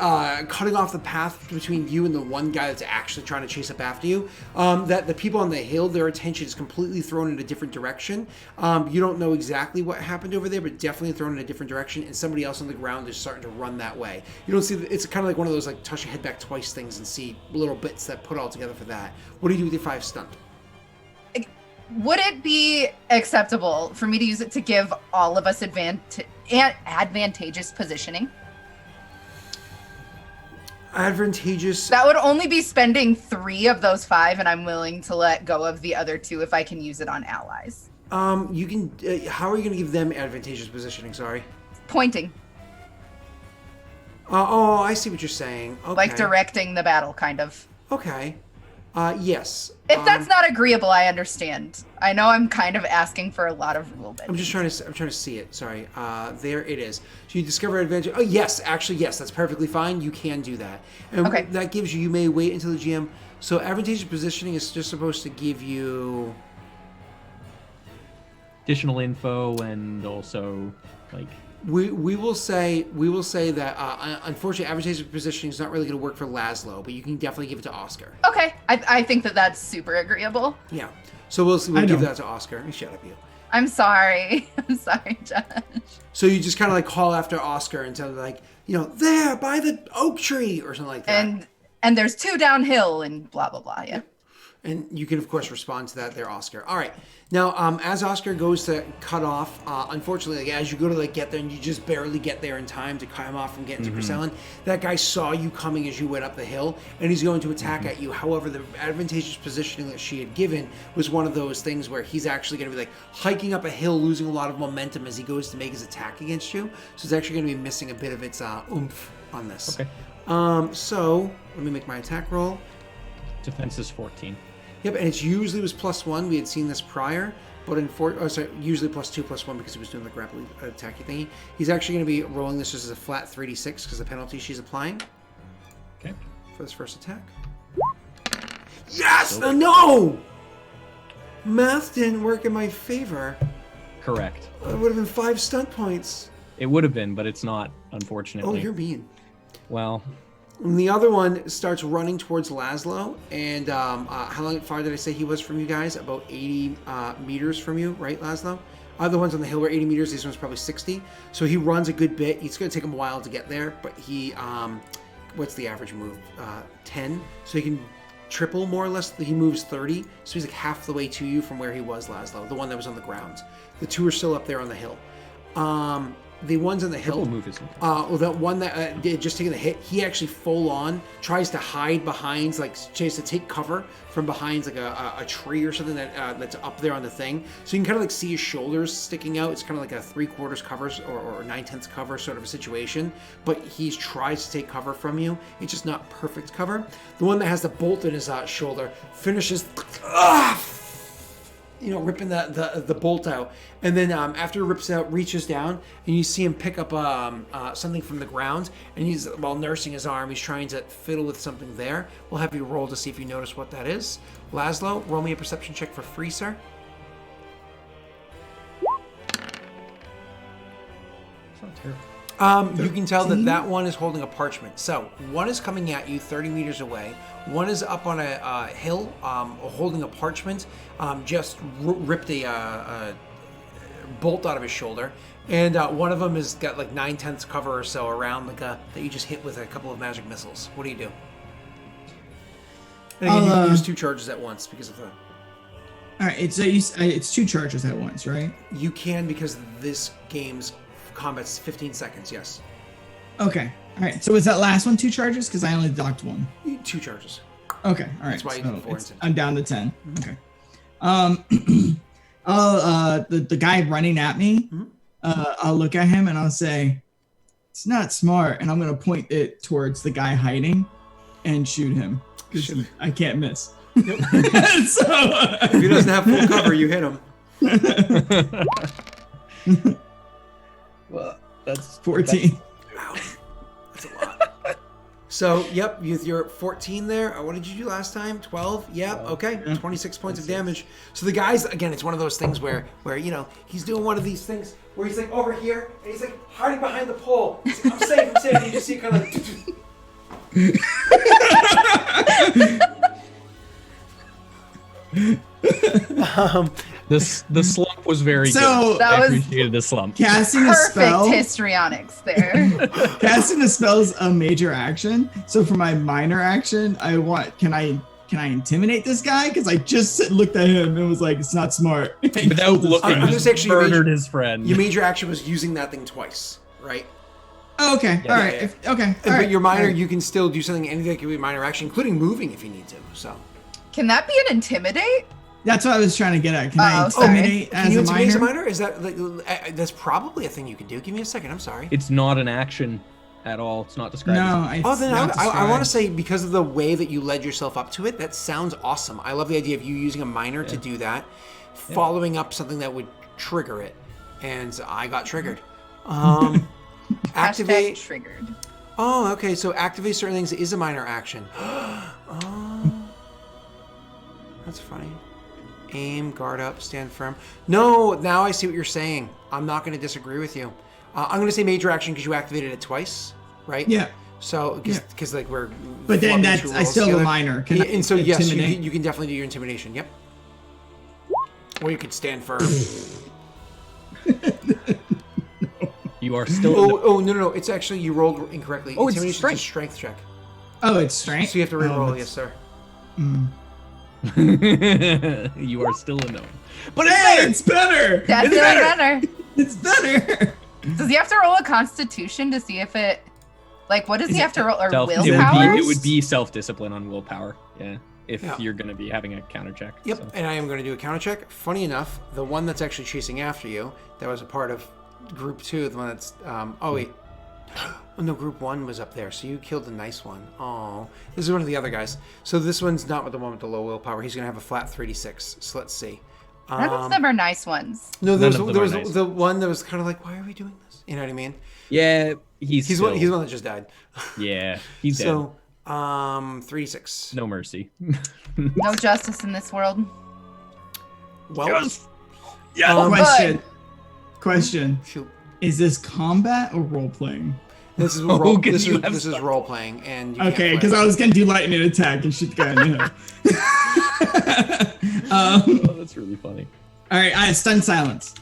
cutting off the path between you and the one guy that's actually trying to chase up after you. That the people on the hill, their attention is completely thrown in a different direction. You don't know exactly what happened over there, but definitely thrown in a different direction, and somebody else on the ground is starting to run that way. You don't see, it's kind of like one of those like toss your head back twice things and see little bits that put all together for that. What do you do with your 5 stunt? Would it be acceptable for me to use it to give all of us advantageous positioning? Advantageous. That would only be spending 3 of those 5, and I'm willing to let go of the other 2 if I can use it on allies. You can. How are you going to give them advantageous positioning? Sorry. Pointing. Oh, I see what you're saying. Okay. Like directing the battle, kind of. Okay. Yes. If that's not agreeable, I understand. I know I'm kind of asking for a lot of rule bending. I'm trying to see it. Sorry. There it is. So you discover advantage. Oh yes, actually yes, that's perfectly fine. You can do that. And okay. That gives you. You may wait until the GM. So advantageous positioning is just supposed to give you additional info and also like. We will say that unfortunately advantageous positioning is not really going to work for Laszlo, but you can definitely give it to Oscar. Okay, I think that's super agreeable. Yeah, so we'll give that to Oscar. Shut up, you. I'm sorry. I'm sorry, Josh. So you just kind of like call after Oscar and tell like, there by the oak tree or something like that. And there's 2 downhill and blah blah blah. Yeah. And you can, of course, respond to that there, Oscar. All right. Now, as Oscar goes to cut off, unfortunately, as you go to get there and you just barely get there in time to cut him off from getting to Chris Ellen, that guy saw you coming as you went up the hill, and he's going to attack at you. However, the advantageous positioning that she had given was one of those things where he's actually going to be hiking up a hill, losing a lot of momentum as he goes to make his attack against you. So it's actually going to be missing a bit of its oomph on this. Okay. So let me make my attack roll. Defense is 14. Yep, and it usually was +1. We had seen this prior, but usually +2/+1 because he was doing the grappling attacky thingy. He's actually going to be rolling this just as a flat 3d6 because the penalty she's applying. Okay. For this first attack. Yes! No! Math didn't work in my favor. Correct. It would have been 5 stunt points. It would have been, but it's not, unfortunately. Oh, you're mean. Well. And the other one starts running towards Laszlo, and how far did I say he was from you guys? About 80 meters from you, right, Laszlo? Other ones on the hill were 80 meters. This one's probably 60. So he runs a good bit. It's going to take him a while to get there, but he, what's the average move? 10. So he can triple more or less. He moves 30. So he's like half the way to you from where he was, Laszlo, the one that was on the ground. The 2 are still up there on the hill. The ones on the hill, the one that just taking the hit, he actually full on tries to hide behind, like tries to take cover from behind like a tree or something that's up there on the thing. So you can kind of like see his shoulders sticking out. It's kind of like a 3/4 cover or 9/10 cover sort of a situation. But he tries to take cover from you. It's just not perfect cover. The one that has the bolt in his shoulder finishes. Ripping the bolt out, and then after he rips it out, reaches down, and you see him pick up something from the ground, and he's, while nursing his arm, he's trying to fiddle with something there. We'll have you roll to see if you notice what that is. Laszlo, roll me a perception check for free, sir. It's not terrible. You can tell that one is holding a parchment. So one is coming at you 30 meters away. One is up on a hill holding a parchment. Just ripped a bolt out of his shoulder. And one of them has got like 9/10 cover or so around that you just hit with a couple of magic missiles. What do you do? And again, you can use 2 charges at once because of the... All right, it's 2 charges at once, right? You can, because this game's combat's 15 seconds, yes. Okay. All right. So is that last one 2 charges? Because I only docked 1. 2 charges. Okay. All right. That's why you did 4 and 10. I'm down to 10. Okay. The guy running at me, I'll look at him and I'll say, "It's not smart," and I'm gonna point it towards the guy hiding and shoot him because I can't miss. Yep. So if he doesn't have full cover, you hit him. Well, that's 14. Wow, that's a lot. So, yep, with your 14 there, what did you do last time? 12? Yep, okay, 26 points of damage. So the guy's, again, it's one of those things where he's doing one of these things where he's like over here, and he's like hiding behind the pole. He's like, I'm safe, and you just see kind of like... The slump was very good. I appreciated the slump. Casting a spell. Perfect histrionics there. Casting a spell is a major action. So for my minor action, can I intimidate this guy? Because I just looked at him and was like, it's not smart. Without looking, just murdered his friend. Your major action was using that thing twice, right? Oh, okay. Yeah, all right. Yeah. Okay. But your minor, you can still do something. Anything that can be a minor action, including moving if you need to. So. Can that be an intimidate? That's what I was trying to get at. Can I intimidate can you intimidate as a minor? Is that that's probably a thing you can do? Give me a second. I'm sorry. It's not an action at all. It's not described. No. I want to say, because of the way that you led yourself up to it, that sounds awesome. I love the idea of you using a minor to do that, following up something that would trigger it, and I got triggered. Activate. Triggered. Oh, okay. So activate certain things is a minor action. That's funny. Aim, guard up, stand firm. No, now I see what you're saying. I'm not going to disagree with you. I'm going to say major action because you activated it twice, right? Yeah. So, because like we're. But then that's I still have a minor. Can I and so yes, you can definitely do your intimidation. Yep. Or you could stand firm. You are still. No. It's actually you rolled incorrectly. Oh, it's intimidation is a strength check. Oh, it's strength. So you have to re-roll. Yes, sir. You are still a gnome. But it's better! That's better. It's better! Does he have to roll a constitution to see if it... Like, what does he have to roll? Or willpower? It would be powers? self-discipline on willpower, yeah. If you're going to be having a counter check. Yep, so. and I am going to do a counter check. Funny enough, the one that's actually chasing after you, that was a part of group 2, the one that's... oh, wait. Oh, no, group 1 was up there, so you killed the nice one. Oh, this is one of the other guys. So this one's not with the one with the low willpower. He's going to have a flat 3d6. So let's see. None of them are nice ones. No, there was nice. The one that was kind of like, why are we doing this? You know what I mean? Yeah, he's one that just died. Yeah, he's dead. 3d6. No mercy. No justice in this world. Well, Question. shoot. Is this combat or role playing? This is Oh, role, 'cause this you is have this is stuff. role playing, and you Okay, can't because I was gonna do lightning attack and shoot the guy in the head. Oh, that's really funny. All right, I stun silence.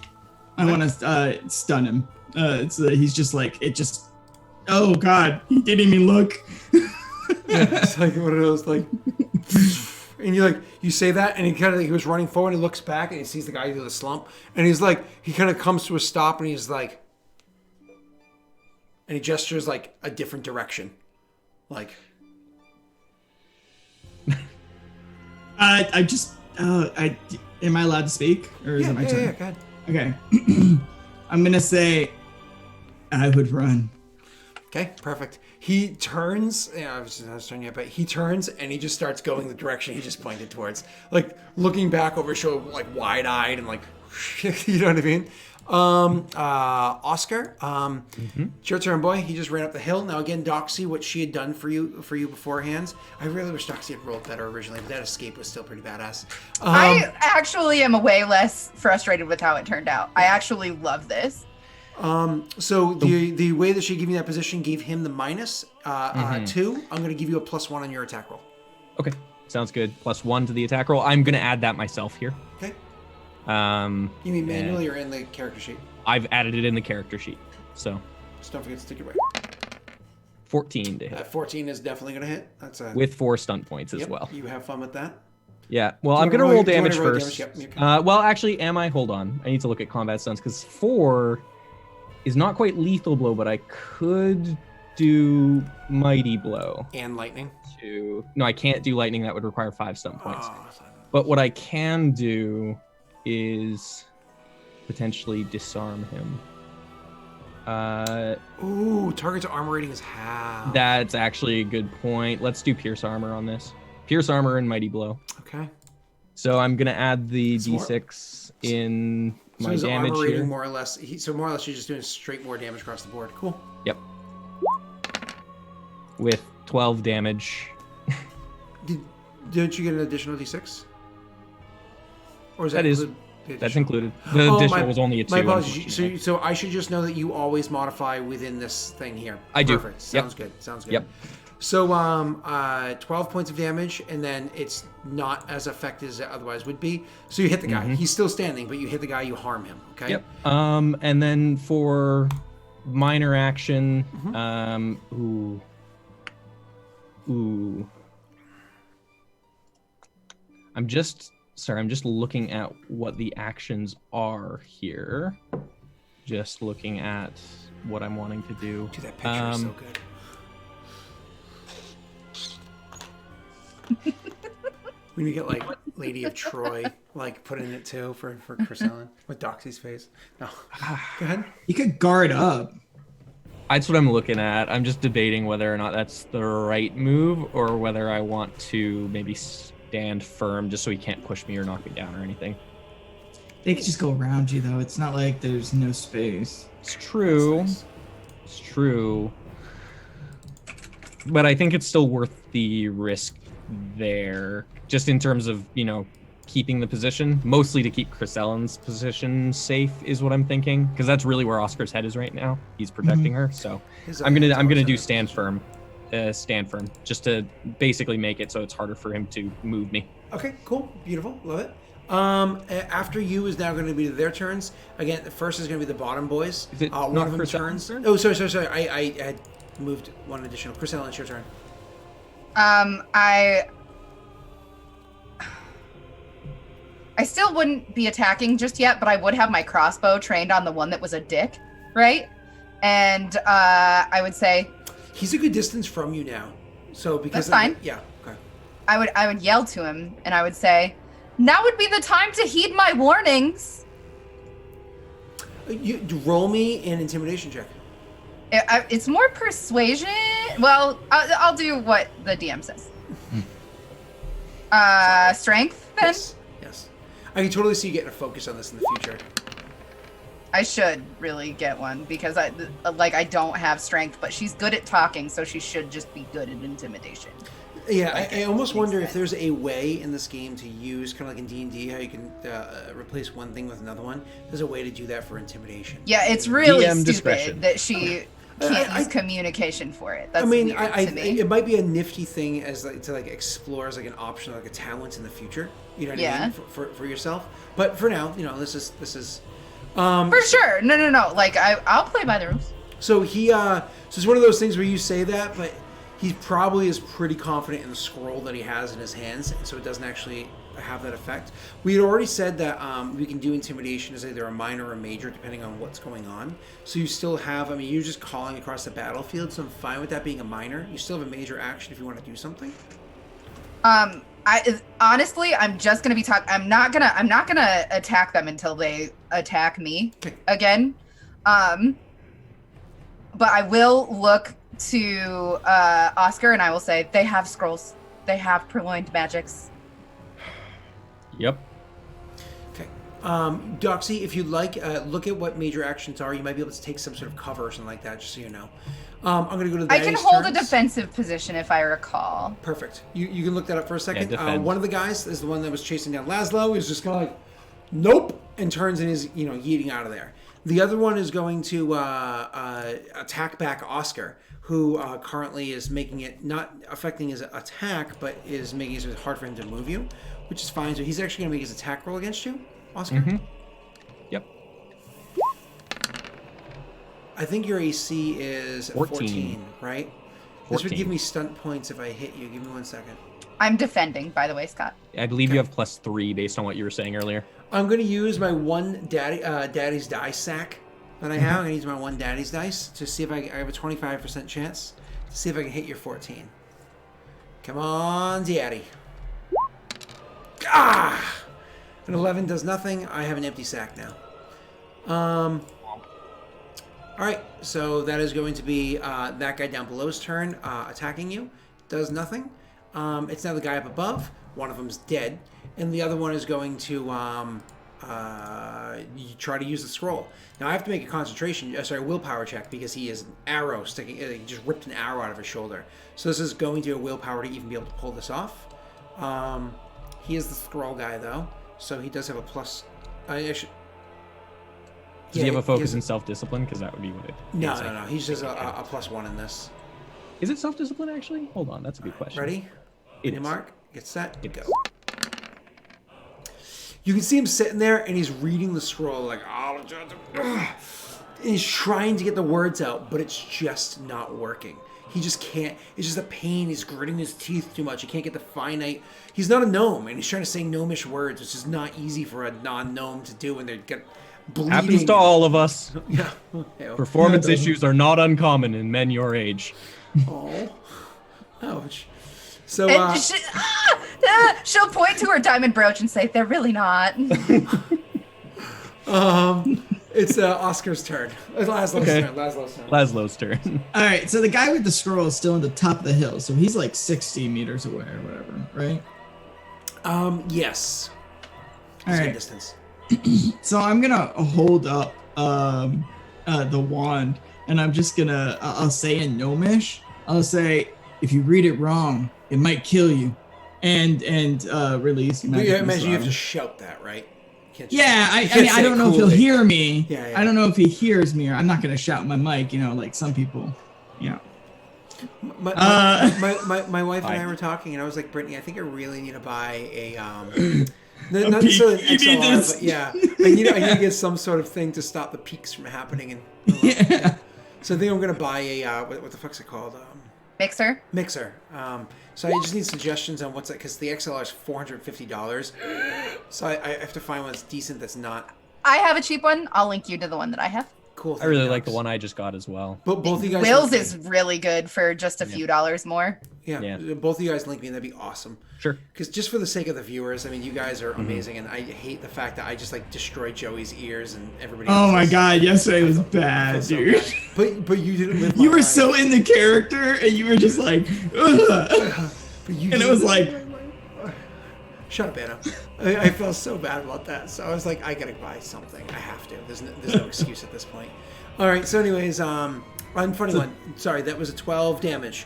I want to stun him. He's just like it. Just oh god, he didn't even look. It's like one of those like, and you say that, and he was running forward, and he looks back, and he sees the guy do the slump, and he's like, he kind of comes to a stop, and he's like, and he gestures like a different direction, like. I just am I allowed to speak or is it my turn? Yeah, go ahead. Okay, I'm gonna say I would run. Okay, perfect. He turns. Yeah, I was turning it, but he turns and he just starts going the direction he just pointed towards, like looking back over his shoulder, like wide-eyed and like, you know what I mean? Oscar, it's your turn, boy. He just ran up the hill. Now again, Doxy, what she had done for you beforehand. I really wish Doxy had rolled better originally, but that escape was still pretty badass. I actually am way less frustrated with how it turned out. I actually love this. So the way that she gave you that position gave him the minus 2. I'm going to give you a +1 on your attack roll. Okay, sounds good. +1 to the attack roll. I'm gonna add that myself here. Okay. You mean manually or in the character sheet? I've added it in the character sheet. So. Just don't forget to stick your way. 14 to hit. 14 is definitely going to hit. That's a with 4 stunt points as well. You have fun with that. Yeah. Well, I'm gonna roll damage roll first. damage? Yep. Well, actually, am I? Hold on. I need to look at combat stunts because 4 is not quite lethal blow, but I could do mighty blow. And lightning. No, I can't do lightning. That would require 5 stunt points. Oh, but what I can do is potentially disarm him. Target's armor rating is half. That's actually a good point. Let's do pierce armor on this. Pierce armor and mighty blow. Okay. So I'm gonna add the d6 in my his damage armor here. rating more or less. More or less, you're just doing straight more damage across the board. Cool. Yep. With 12 damage. Didn't you get an additional d6? Or is That is- include the That's additional? included. The additional was only a 2. My apologies. unfortunately. So I should just know that you always modify within this thing here. I do. Perfect. Sounds good. Sounds good. Yep. So 12 points of damage, and then it's not as effective as it otherwise would be. So you hit the guy. He's still standing, but you hit the guy, you harm him. Okay. Yep. And then for minor action, I'm just looking at what the actions are here. Just looking at what I'm wanting to do. Dude, that picture is so good. When you get like Lady of Troy, like put in it too for Chris Allen with Doxy's face. No, go ahead. You could guard up. That's what I'm looking at. I'm just debating whether or not that's the right move or whether I want to maybe stand firm just so he can't push me or knock me down or anything. They could just go around you though. It's not like there's no space. It's true. Nice. It's true. But I think it's still worth the risk there, just in terms of, keeping the position, mostly to keep Chris Ellen's position safe is what I'm thinking, because that's really where Oscar's head is right now. He's protecting her, so I'm gonna do stand firm, just to basically make it so it's harder for him to move me. Okay, cool, beautiful, love it. After you is now going to be their turns. Again, the first is going to be the bottom boys. Is it one not of them Chris turns. Ellen's turn? Oh, sorry. I had moved one additional. Chris Allen, it's your turn. I still wouldn't be attacking just yet, but I would have my crossbow trained on the one that was a dick, right? And I would say, He's a good distance from you now, so because That's fine. Yeah. Okay. I would yell to him, and I would say, now would be the time to heed my warnings. You roll me an intimidation check. It's more persuasion. Well, I'll do what the DM says. Strength then. Yes. I can totally see you getting a focus on this in the future. I should really get one because I don't have strength, but she's good at talking, so she should just be good at intimidation. Yeah, I almost wonder if there's a way in this game to use, kind of like in D&D, how you can replace one thing with another one. There's a way to do that for intimidation. Yeah, it's really DM stupid discretion. that she can't use communication for it. That's weird to me. it might be a nifty thing as to explore as an option, like a talent in the future. You know what I mean? For yourself. But for now, this is. For sure. No. Like I'll play by the rules. So so it's one of those things where you say that, but he probably is pretty confident in the scroll that he has in his hands, and so it doesn't actually have that effect. We had already said that we can do intimidation as either a minor or a major, depending on what's going on. So you still have, you're just calling across the battlefield, so I'm fine with that being a minor. You still have a major action if you want to do something. Honestly, I'm just gonna be I'm not gonna attack them until they attack me again. But I will look to Oscar and I will say they have scrolls. They have purloined magics. Yep. Okay. Doxy, if you'd like, look at what major actions are. You might be able to take some sort of cover or something like that, just so you know. I'm going to go to the I can hold a defensive position if I recall. Perfect. You can look that up for a second. Yeah, one of the guys is the one that was chasing down Laszlo. Is just kind of like, nope, and turns and is yeeting out of there. The other one is going to attack back Oscar, who currently is making it not affecting his attack, but is making it hard for him to move you, which is fine. So he's actually going to make his attack roll against you, Oscar. Mm-hmm. Yep. I think your AC is 14, right? 14. This would give me stunt points if I hit you. Give me 1 second. I'm defending, by the way, Scott. I believe you have +3 based on what you were saying earlier. I'm going to use my one daddy's dice sack that I have. I'm going to use my one daddy's dice to see if I have a 25% chance to see if I can hit your 14. Come on, daddy. Ah! An 11 does nothing. I have an empty sack now. All right, so that is going to be that guy down below's turn attacking you. Does nothing. It's now the guy up above. One of them's dead, and the other one is going to try to use the scroll. Now I have to make a willpower check because he is an arrow sticking. He just ripped an arrow out of his shoulder. So this is going to be a willpower to even be able to pull this off. He is the scroll guy though, so he does have a plus. Does he have a focus in self-discipline? Because that would be what it is. No. He's just a +1 in this. Is it self-discipline, actually? Hold on, that's a good question. Ready? It is. Mark, get set, go. You can see him sitting there, and he's reading the scroll like, and he's trying to get the words out, but it's just not working. He just can't. It's just a pain. He's gritting his teeth too much. He can't get the finite. He's not a gnome, and he's trying to say gnomish words, which is not easy for a non-gnome to do when they're bleeding. Happens to all of us. Yeah. Performance issues are not uncommon in men your age. Oh. Ouch. So, she'll point to her diamond brooch and say, "They're really not." It's Oscar's turn. Laszlo's turn. All right, so the guy with the scroll is still on the top of the hill, so he's like 60 meters away or whatever, right? Yes. All right. Distance. So I'm gonna hold up the wand, and I'm just gonna I'll say in Gnomish. I'll say, if you read it wrong, it might kill you, and release. Yeah, imagine you have to shout that, right? Yeah, I mean, I don't know if he'll hear me. Yeah. I don't know if he hears me, or I'm not gonna shout in my mic, like some people. Yeah. My wife and I were talking, and I was like, Brittany, I think I really need to buy a not necessarily an XLR, but yeah, I need to get some sort of thing to stop the peaks from happening. Yeah. So I think I'm gonna buy a what the fuck's it called? Mixer. So I just need suggestions on what's that, because the XLR is $450. So I have to find one that's decent. That's not. I have a cheap one. I'll link you to the one that I have. Cool. I really like the one I just got as well. But both of you guys. Will's is really good for just a few dollars more. Yeah, both of you guys link me, and that'd be awesome. Sure. Because just for the sake of the viewers, I mean, you guys are amazing, and I hate the fact that I just destroyed Joey's ears and everybody. Oh my god, yesterday was bad, dude. Bad. But you didn't live. You were so in the character, and you were just like, ugh. But you and it was like, Shut up, Anna. I felt so bad about that. So I was like, I gotta buy something. I have to. There's no excuse at this point. All right. So anyways, unfunny one. Sorry, that was a 12 damage.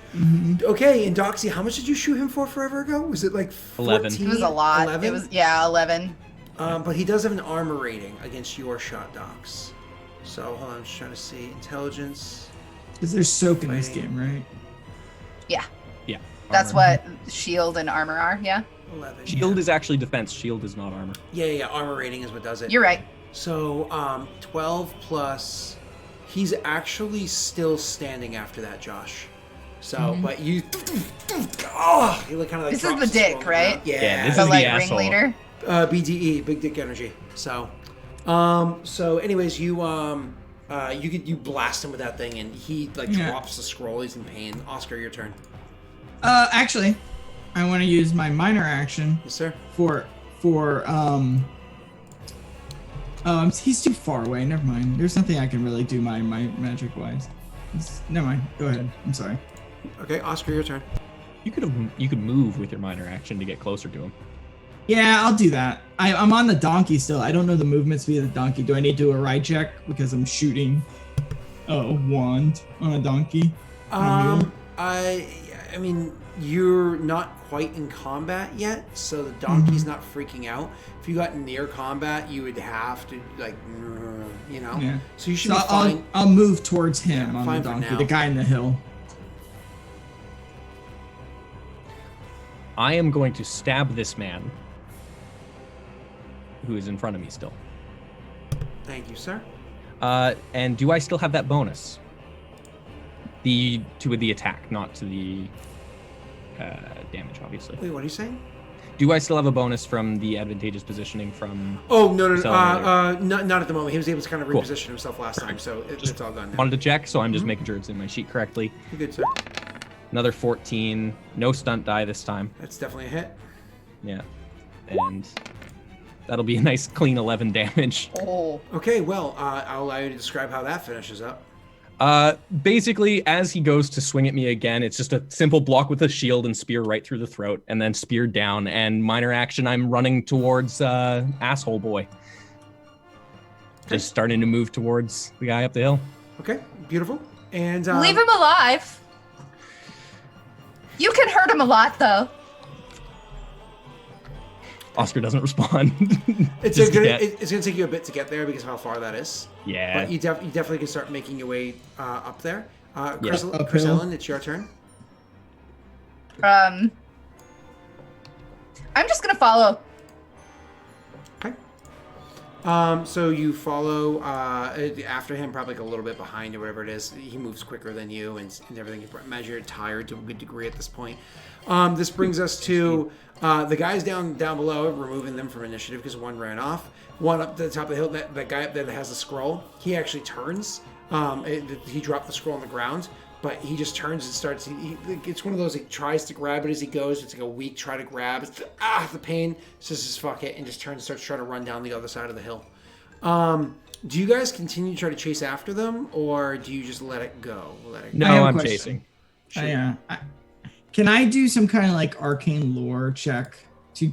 Okay, and Doxy, how much did you shoot him for forever ago? Was it like 11. 14? It was a lot. 11? It was 11. But he does have an armor rating against your shot, Dox. So hold on, I'm just trying to see intelligence. Because there's soak in this game, right? Yeah. Yeah. That's armor. what shield and armor are. Yeah. 11. Shield is actually defense. Shield is not armor. Yeah. Armor rating is what does it. You're right. So 12 plus. He's actually still standing after that, Josh. So, but you. Oh, he like kind of like. This is drops the his dick, phone right? down. Yeah. Yeah, this The is the like asshole. ringleader. BDE, big dick energy. So, anyways, you blast him with that thing, and he like drops the scroll. He's in pain. Oscar, your turn. Actually, I want to use my minor action Yes, sir. for he's too far away. Never mind. There's nothing I can really do my magic wise. Never mind. Go ahead. I'm sorry. Okay, Oscar, your turn. You could move with your minor action to get closer to him. Yeah, I'll do that. I'm on the donkey still. I don't know the movement speed of the donkey. Do I need to do a ride check because I'm shooting a wand on a donkey? I mean, you're not quite in combat yet, so the donkey's not freaking out. If you got near combat, you would have to like, Yeah. So you should So be fine. I'll move towards him Yeah, on fine the for donkey, now. the guy in the hill. I am going to stab this man who is in front of me still. Thank you, sir. And do I still have that bonus? To the attack, not to the damage, obviously. Wait, what are you saying? Do I still have a bonus from the advantageous positioning from? Oh no, So- not at the moment. He was able to kind of Cool. reposition himself last time, so it's all gone now. Wanted to check, so I'm just making sure it's in my sheet correctly. You're good, sir. Another 14. No stunt die this time. That's definitely a hit. Yeah. And that'll be a nice clean 11 damage. Oh. Okay, well, I'll allow you to describe how that finishes up. Basically, as he goes to swing at me again, it's just a simple block with a shield and spear right through the throat, and then spear down. And minor action, I'm running towards asshole boy. Just starting to move towards the guy up the hill. Okay, beautiful. And Leave him alive. You can hurt him a lot, though. Oscar doesn't respond. It's Just gonna get- it's gonna take you a bit to get there because of how far that is. Yeah. But you definitely can start making your way up there. Chris, Uphill. Chris Ellen, it's your turn. I'm just gonna follow. Okay. So you follow after him, probably like a little bit behind or whatever it is. He moves quicker than you and everything. You imagine you're tired to a good degree at this point. This brings us to the guys down below, removing them from initiative because one ran off. One up to the top of the hill, that guy up there that has the scroll, he actually turns. He dropped the scroll on the ground, but he just turns and starts. It's one of those, he tries to grab it as he goes. It's like a weak try to grab. It's, the pain. Says just fuck it, and just turns and starts trying to run down the other side of the hill. Do you guys continue to try to chase after them, or do you just let it go? No, I have a I'm question. chasing. Can I do some kind of like arcane lore check to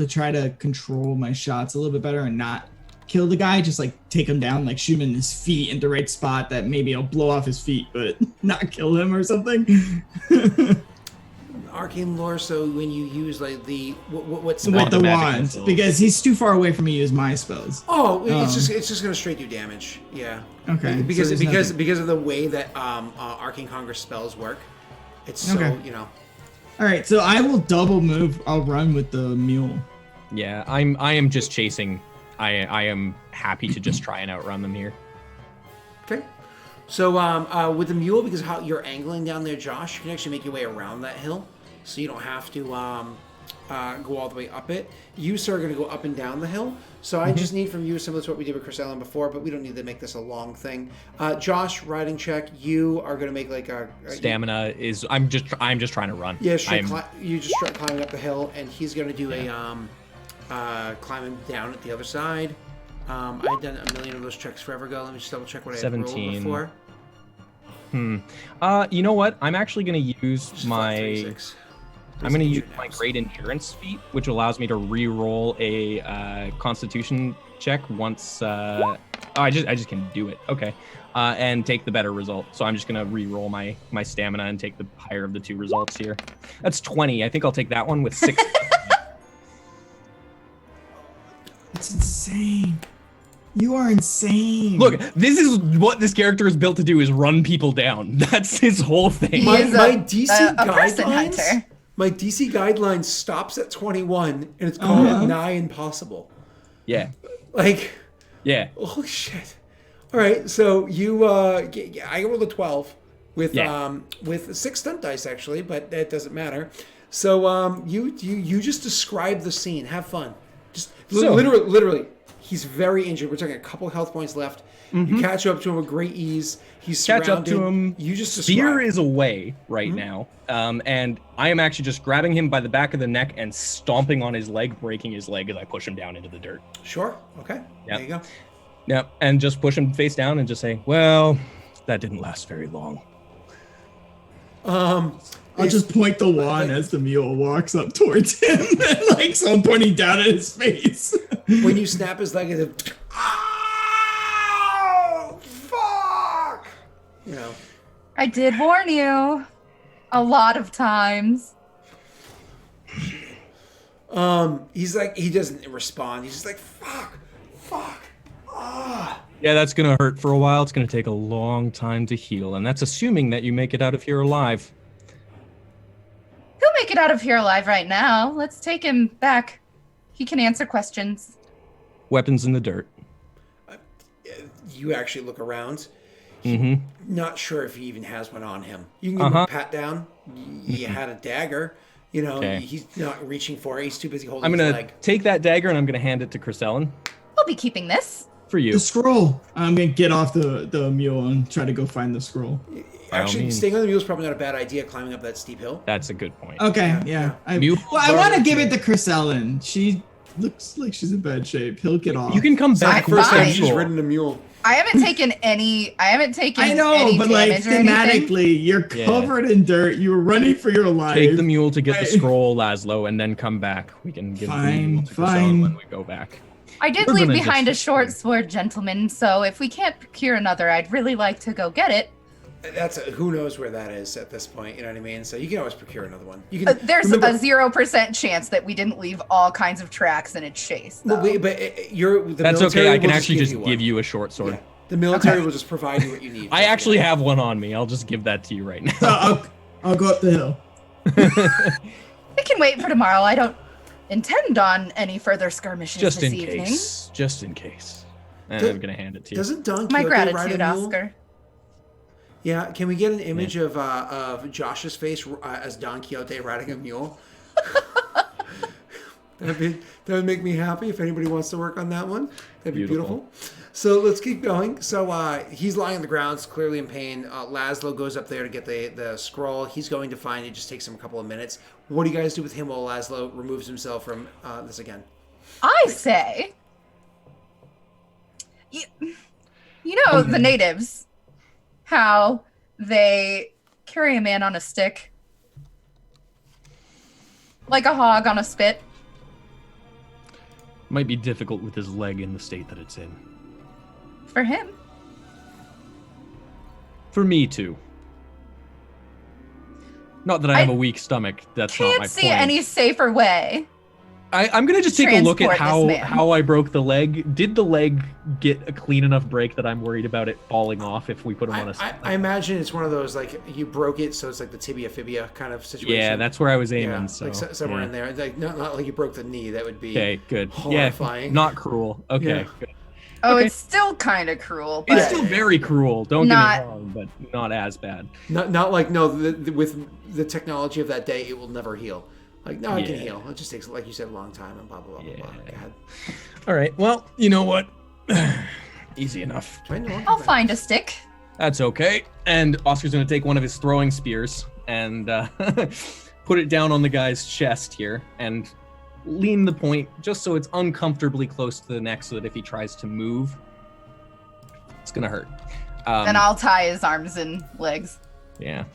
try to control my shots a little bit better and not kill the guy? Just like take him down, like shoot him in his feet in the right spot that maybe I'll blow off his feet, but not kill him or something. Arcane lore. So when you use like what's With the magic wands, missiles. because he's too far away for me to use my spells. it's just gonna straight do damage. Yeah. Okay. Because so there's because nothing. of the way that Arcane Congress spells work, it's so Okay. All right, so I will double move. I'll run with the mule. Yeah, I am just chasing. I am happy to just try and outrun them here. Okay. So with the mule, because of how you're angling down there, Josh, you can actually make your way around that hill, so you don't have to go all the way up it. You, sir, are going to go up and down the hill. So I just need from you, similar to what we did with Chris Allen before, but we don't need to make this a long thing. Josh, riding check. You are going to make like a Stamina is. I'm just trying to run. Yeah, I'm- you just start climbing up the hill, and he's going to do a climbing down at the other side. I'd done a million of those checks forever ago. Let me just double check what I had rolled 17. before. You know what? I'm actually gonna use Just flat my. 36. I'm going to use my great endurance feat, which allows me to re-roll a Constitution check once. I just can do it. Okay, and take the better result. So I'm just going to re-roll my stamina and take the higher of the two results here. That's 20. I think I'll take that one with 6. That's insane. You are insane. Look, this is what this character is built to do: is run people down. That's his whole thing. He My is DC a person guidelines. hunter. My DC guideline stops at 21, and it's called nigh impossible. Yeah. Like, Yeah. holy shit! All right, so you, I rolled a 12 with 6 stunt dice actually, but that doesn't matter. So you just describe the scene. Have fun. Just literally. He's very injured. We're talking a couple health points left. You catch up to him with great ease. He's surrounded. Catch up to him. You just Spear is away right now, and I am actually just grabbing him by the back of the neck and stomping on his leg, breaking his leg as I push him down into the dirt. Sure. Okay. Yep. There you go. Yep, and just push him face down and just say, "Well, that didn't last very long." I'll just point the wand as the mule walks up towards him, and so I'm pointing down at his face. When you snap his leg, it's oh fuck! You know. I did warn you a lot of times. He's like, he doesn't respond. He's just like, fuck. Yeah, that's gonna hurt for a while. It's gonna take a long time to heal, and that's assuming that you make it out of here alive. He'll make it out of here alive right now. Let's take him back. He can answer questions. Weapons in the dirt. You actually look around. Not sure if he even has one on him. You can give him a pat down. You had a dagger. You know, he's not reaching for it. He's too busy holding his leg. I'm gonna take that dagger and I'm gonna hand it to Chrisellen. We'll be keeping this. For you. The scroll. I'm gonna get off the mule and try to go find the scroll. Actually, staying on the mule is probably not a bad idea, climbing up that steep hill. That's a good point. Okay, yeah. I want to give it to Chrisellen. She looks like she's in bad shape. He'll get off. You can come back First time fine. she's ridden a mule. I haven't taken any I know, any but like damage or anything. thematically, you're covered in dirt. You were running for your life. Take the mule to get the scroll, Laszlo, and then come back. We can give the mule to Chrisellen when we go back. I did leave behind a short sword, gentleman, so if we can't procure another, I'd really like to go get it. Who knows where that is at this point, you know what I mean? So you can always procure another one. You can, there's a 0% chance that we didn't leave all kinds of tracks in a chase, though. Well, but that's okay, I can actually just give you a short sword. Yeah. The military will just provide you what you need. I actually have one on me. I'll just give that to you right now. So I'll go up the hill. We can wait for tomorrow. I don't intend on any further skirmishes just this in evening. case. Just in case. And I'm going to hand it to you. Doesn't Don My Quixote ride a gratitude, mule? Oscar. Yeah, can we get an image of Josh's face as Don Quixote riding a mule? That would make me happy if anybody wants to work on that one. That'd be beautiful. So let's keep going. So he's lying on the ground, clearly in pain. Laszlo goes up there to get the scroll. He's going to find it. Just takes him a couple of minutes. What do you guys do with him while Laszlo removes himself from this again? I say, you know the natives, how they carry a man on a stick, like a hog on a spit. Might be difficult with his leg in the state that it's in. For him. For me, too. Not that I have a weak stomach. That's not my point. Can't see any safer way. I'm going to just take a look at Transport this man. how I broke the leg. Did the leg get a clean enough break that I'm worried about it falling off if we put him on a... I imagine it's one of those, like, you broke it, so it's like the tibia-fibia kind of situation. Yeah, that's where I was aiming. Yeah, so, like somewhere in there. Like, not like you broke the knee. That would be okay, good. horrifying. Yeah, not cruel. Okay, Yeah. good. Oh, Okay. it's still kind of cruel. But It's still very cruel, don't get me wrong, but not as bad. Not like, no, with the technology of that day, it will never heal. Like, no, it can heal. It just takes, like you said, a long time and blah, blah, blah, blah. Go ahead. All right, well, you know what? Easy enough. I'll find a stick. That's okay. And Oscar's going to take one of his throwing spears and put it down on the guy's chest here and lean the point just so it's uncomfortably close to the neck so that if he tries to move, it's going to hurt. And I'll tie his arms and legs. Yeah.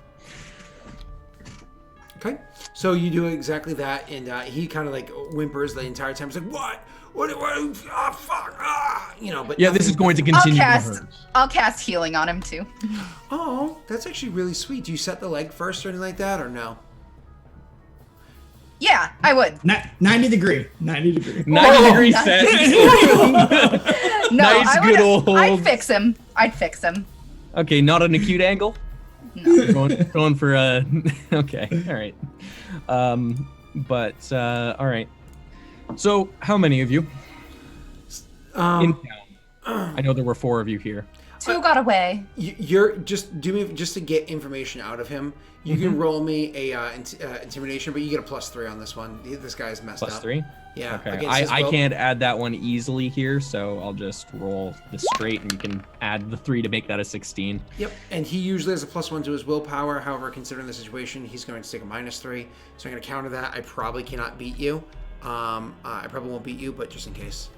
Okay, so you do exactly that, and he kind of like whimpers the entire time. He's like, "What? What? Oh, fuck! Ah!" You know, but Yeah, this is going to continue to hurt. I'll cast healing on him too. Oh, that's actually really sweet. Do you set the leg first or anything like that, or no? Yeah, I would. 90 degree. 90 degree. 90 degree set. No, Nice, I good would. old. I'd fix him. Okay, not an acute angle. No. going for okay, all right. All right. So, how many of you in town? I know there were 4 of you here. 2 got away. You're just just to get information out of him. You can roll me a intimidation, but you get a +3 on this one. This guy's messed up. +3. Yeah. Okay. I can't add that one easily here, so I'll just roll this straight, and you can add the 3 to make that a 16. Yep. And he usually has a +1 to his willpower. However, considering the situation, he's going to take a -3. So I'm going to counter that. I probably cannot beat you. I probably won't beat you, but just in case.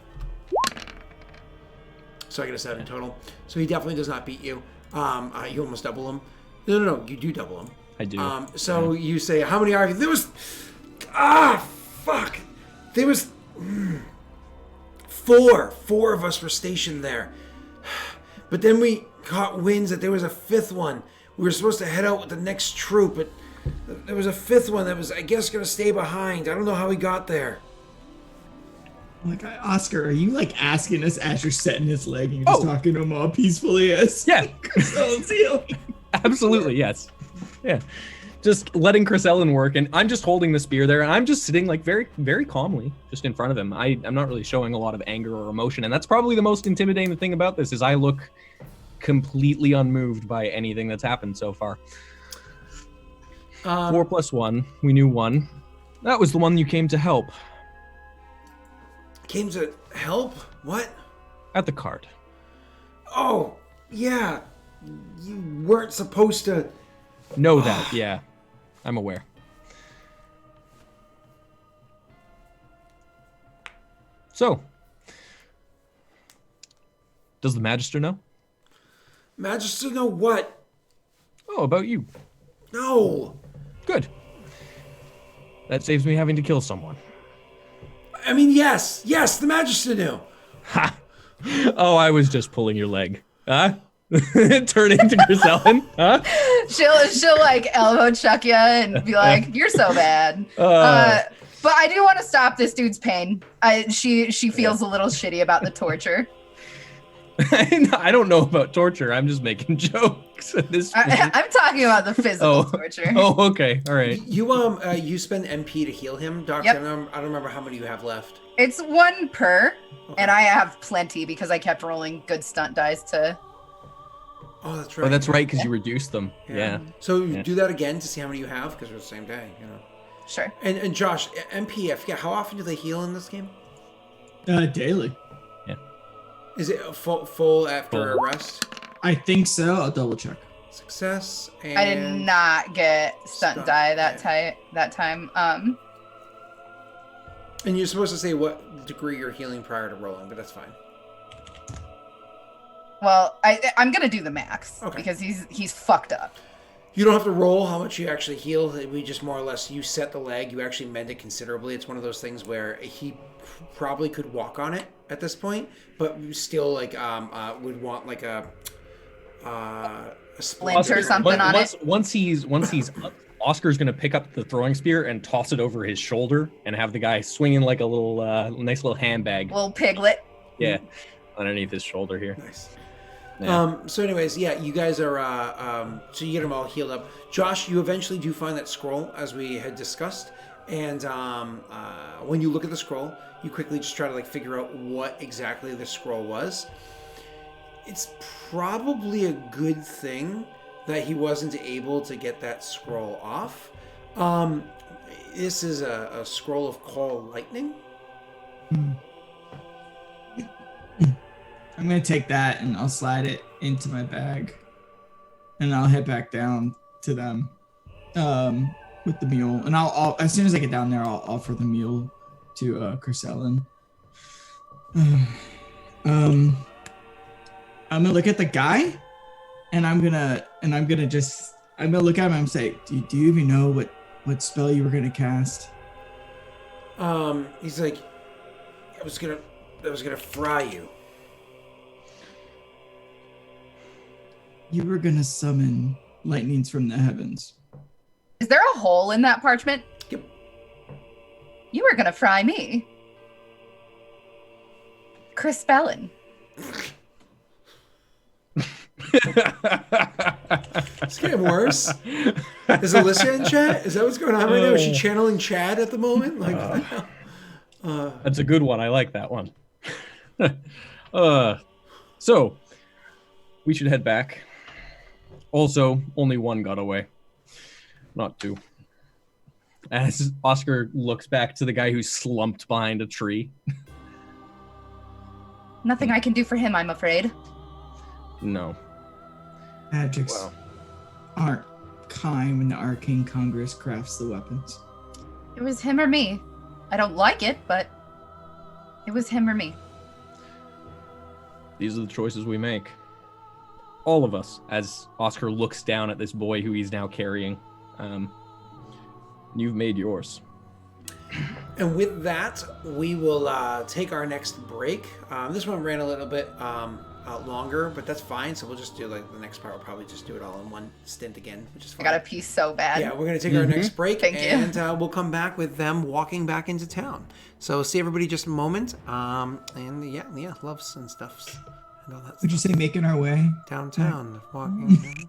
So I get a 7 total. So he definitely does not beat you. You almost double him. No. You do double him. I do. So you say, how many are you? There was... fuck. There was... 4 of us were stationed there. But then we caught winds that there was a 5th one. We were supposed to head out with the next troop, but there was a 5th one that was, I guess, going to stay behind. I don't know how he got there. Like, Oscar, are you like asking us as you're setting his leg and you're just talking to him all peacefully as Yeah. Chrysalis healing? Absolutely, yes. Yeah. Just letting Chris Ellen work, and I'm just holding the spear there, and I'm just sitting like very, very calmly just in front of him. I'm not really showing a lot of anger or emotion, and that's probably the most intimidating thing about this is I look completely unmoved by anything that's happened so far. 4 + 1, we knew 1. That was the one you came to help. Came to help? What? At the cart. Oh, yeah. You weren't supposed to... Know that, yeah. I'm aware. So, does the Magister know? Magister know what? Oh, about you. No. Good. That saves me having to kill someone. I mean, yes, the Magister knew. Ha! Oh, I was just pulling your leg. Huh? Turn into Grisellen? Huh? She'll like elbow chuck you and be like, "You're so bad." But I do want to stop this dude's pain. She feels a little shitty about the torture. I don't know about torture. I'm just making jokes at this point. I'm talking about the physical torture. Oh, okay. All right. You spend MP to heal him, Doc. Yep. I don't remember how many you have left. It's 1 per, and I have plenty because I kept rolling good stunt dice to. Oh, that's right. Oh, that's right, because you reduced them. Yeah. So do that again to see how many you have, because we're the same day, you know. Sure. And Josh, MP, I forget, how often do they heal in this game? Daily. Yeah. Is it full after a rest? I think so. I'll double check. Success. And I did not get stunt die that time. And you're supposed to say what degree you're healing prior to rolling, but that's fine. Well, I'm gonna do the max because he's fucked up. You don't have to roll how much you actually heal. We just more or less, you set the leg, you actually mend it considerably. It's one of those things where he probably could walk on it at this point, but still like would want like a splint or something on it. Once he's up, Oscar's gonna pick up the throwing spear and toss it over his shoulder and have the guy swinging like a little nice little handbag. Little piglet. Yeah, underneath his shoulder here. Nice. Yeah. So anyways, yeah, you guys are, so you get them all healed up. Josh, you eventually do find that scroll, as we had discussed, and when you look at the scroll, you quickly just try to, like, figure out what exactly the scroll was. It's probably a good thing that he wasn't able to get that scroll off. This is a scroll of Call Lightning. I'm gonna take that and I'll slide it into my bag, and I'll head back down to them with the mule. And I'll as soon as I get down there, I'll offer the mule to Chris Ellen. I'm gonna look at the guy, and I'm gonna look at him and say, "Do you even know what spell you were gonna cast. He's like, I was gonna fry you. You were gonna summon lightnings from the heavens. Is there a hole in that parchment? Yep. You were gonna fry me. Chris Bellin. It's getting worse. Is Alyssa in chat? Is that what's going on right now? Is she channeling Chad at the moment? Like, That's a good one. I like that one. So we should head back. Also, only one got away, not two. As Oscar looks back to the guy who's slumped behind a tree. Nothing I can do for him, I'm afraid. No. Magics Wow. aren't kind when the Arcane Congress crafts the weapons. It was him or me. I don't like it, but it was him or me. These are the choices we make. All of us, as Oscar looks down at this boy who he's now carrying. You've made yours. and with that, we will take our next break. This one ran a little bit longer, but that's fine. So we'll just do like the next part. We'll probably just do it all in one stint again, which is fine. I got a piece so bad. Yeah, we're going to take our next break, Thank you. and we'll come back with them walking back into town. So see everybody just a moment. And yeah, loves and stuffs and all that Would you stuff. say making our way? Downtown, walking.